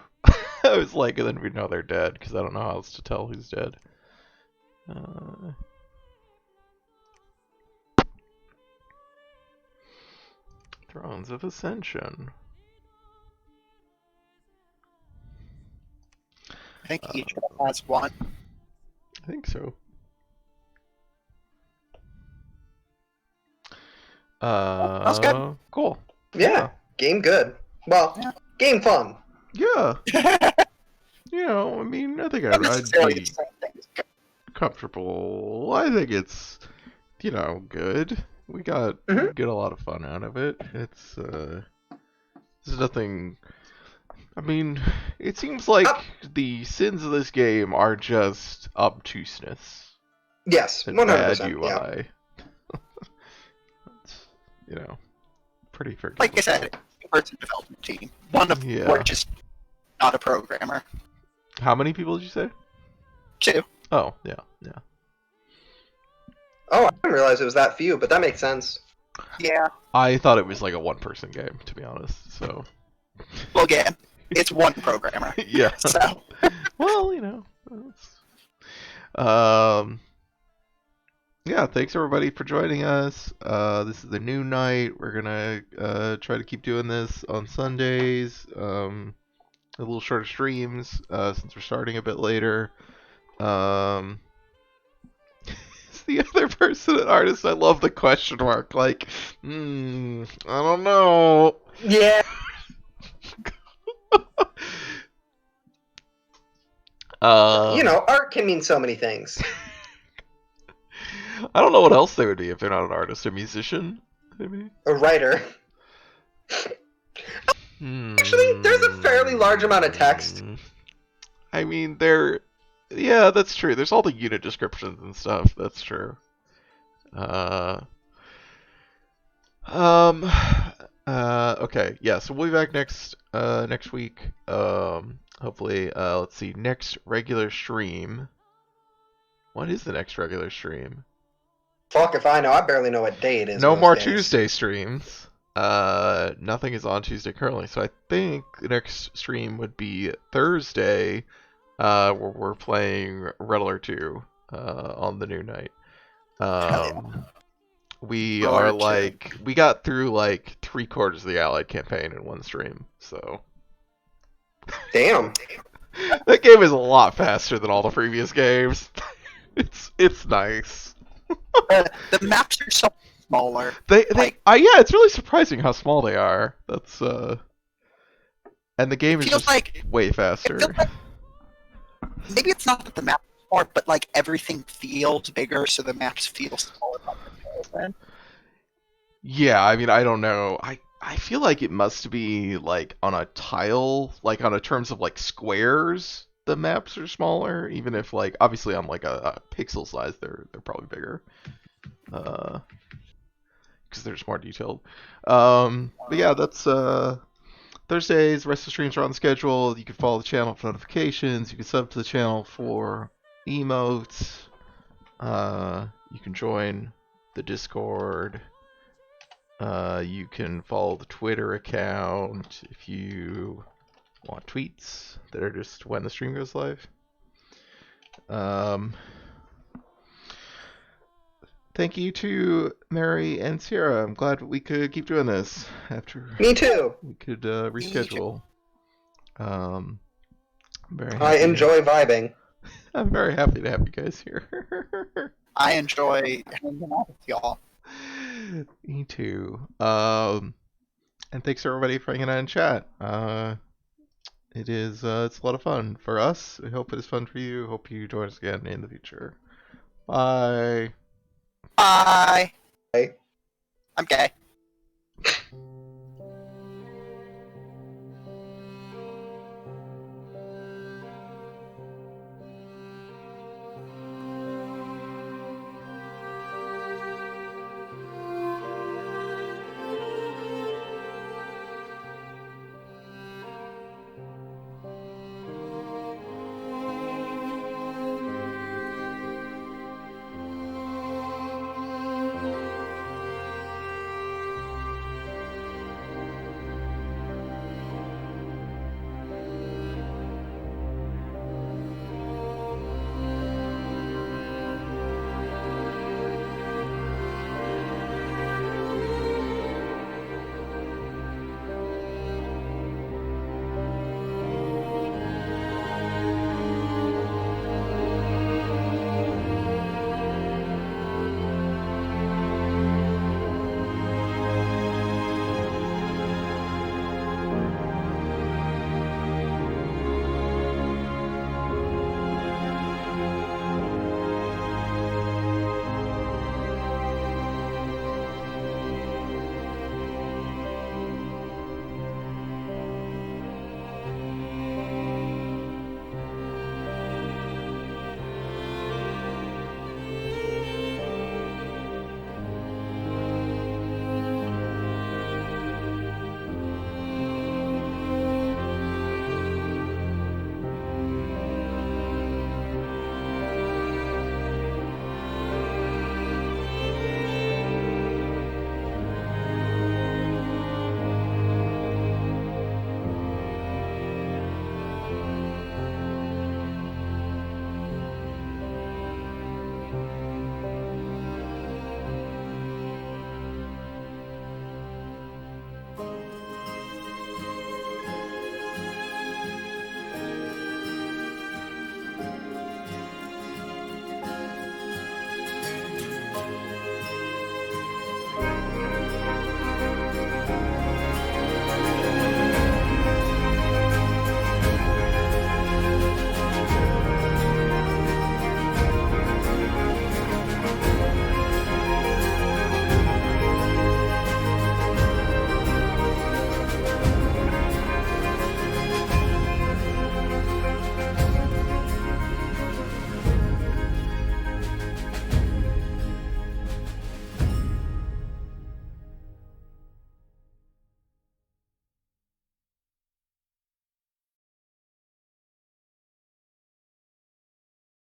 I was like, and then we know they're dead because I don't know how else to tell who's dead. Thrones of Ascension. I think each of them has one. I think so. That's good. Cool. Yeah, game good. Well, Yeah. game fun. Yeah. You know, I mean, I think Not I'd necessarily be the same thing as good. comfortable. I think it's, good. We Mhm. get a lot of fun out of it. There's nothing. I mean, it seems like the sins of this game are just obtuseness Yes, and bad 100%. Yeah. UI. It's, pretty forgivable. Like I said, person development team. One of Yeah. which is not a programmer. How many people did you say? 2. Oh, yeah. Oh, I didn't realize it was that few, but that makes sense. Yeah. I thought it was like a one-person game, to be honest. So. Well, again, it's one programmer. Yeah. So. Well, yeah, thanks everybody for joining us. This is the new night. We're gonna try to keep doing this on Sundays. A little shorter streams, since we're starting a bit later. It's the other person, an artist. I love the question mark. Like, I don't know. Yeah. Art can mean so many things. I don't know what else they would be if they're not an artist. A musician, maybe? A writer. Actually, there's a fairly large amount of text. I mean, yeah, that's true. There's all the unit descriptions and stuff. That's true. Okay, yeah, so we'll be back next week. Hopefully, let's see, next regular stream. What is the next regular stream? Fuck if I know. I barely know what day it is. No most more days. Tuesday streams. Nothing is on Tuesday currently, so I think the next stream would be Thursday, where we're playing Red Alert 2, on the new night. We Red are Alert 2. we got through like 3/4 of the Allied campaign in one stream, so. Damn. That game is a lot faster than all the previous games. It's nice. The maps are so smaller. Yeah, it's really surprising how small they are. That's and the game is feels just like- way It faster. feels like- maybe it's not that the maps are smaller, but like everything feels bigger, so the maps feel smaller by comparison. Yeah, I mean, I don't know. I feel like it must be like on a tile, like on a terms of like squares, the maps are smaller, even if like obviously on like a pixel size they're probably bigger. Because they're just more detailed. But yeah, that's Thursdays, rest of the streams are on the schedule. You can follow the channel for notifications, you can sub to the channel for emotes. You can join the Discord. You can follow the Twitter account if you want tweets that are just when the stream goes live. Thank you to Mary and Sierra. I'm glad we could keep doing this after Me too. we could reschedule. I'm very I happy. enjoy vibing. I'm very happy to have you guys here. I enjoy hanging out with y'all. Me too. And thanks everybody for hanging out in chat. It's a lot of fun for us. I hope it is fun for you. Hope you join us again in the future. Bye. Bye. Bye. I'm gay.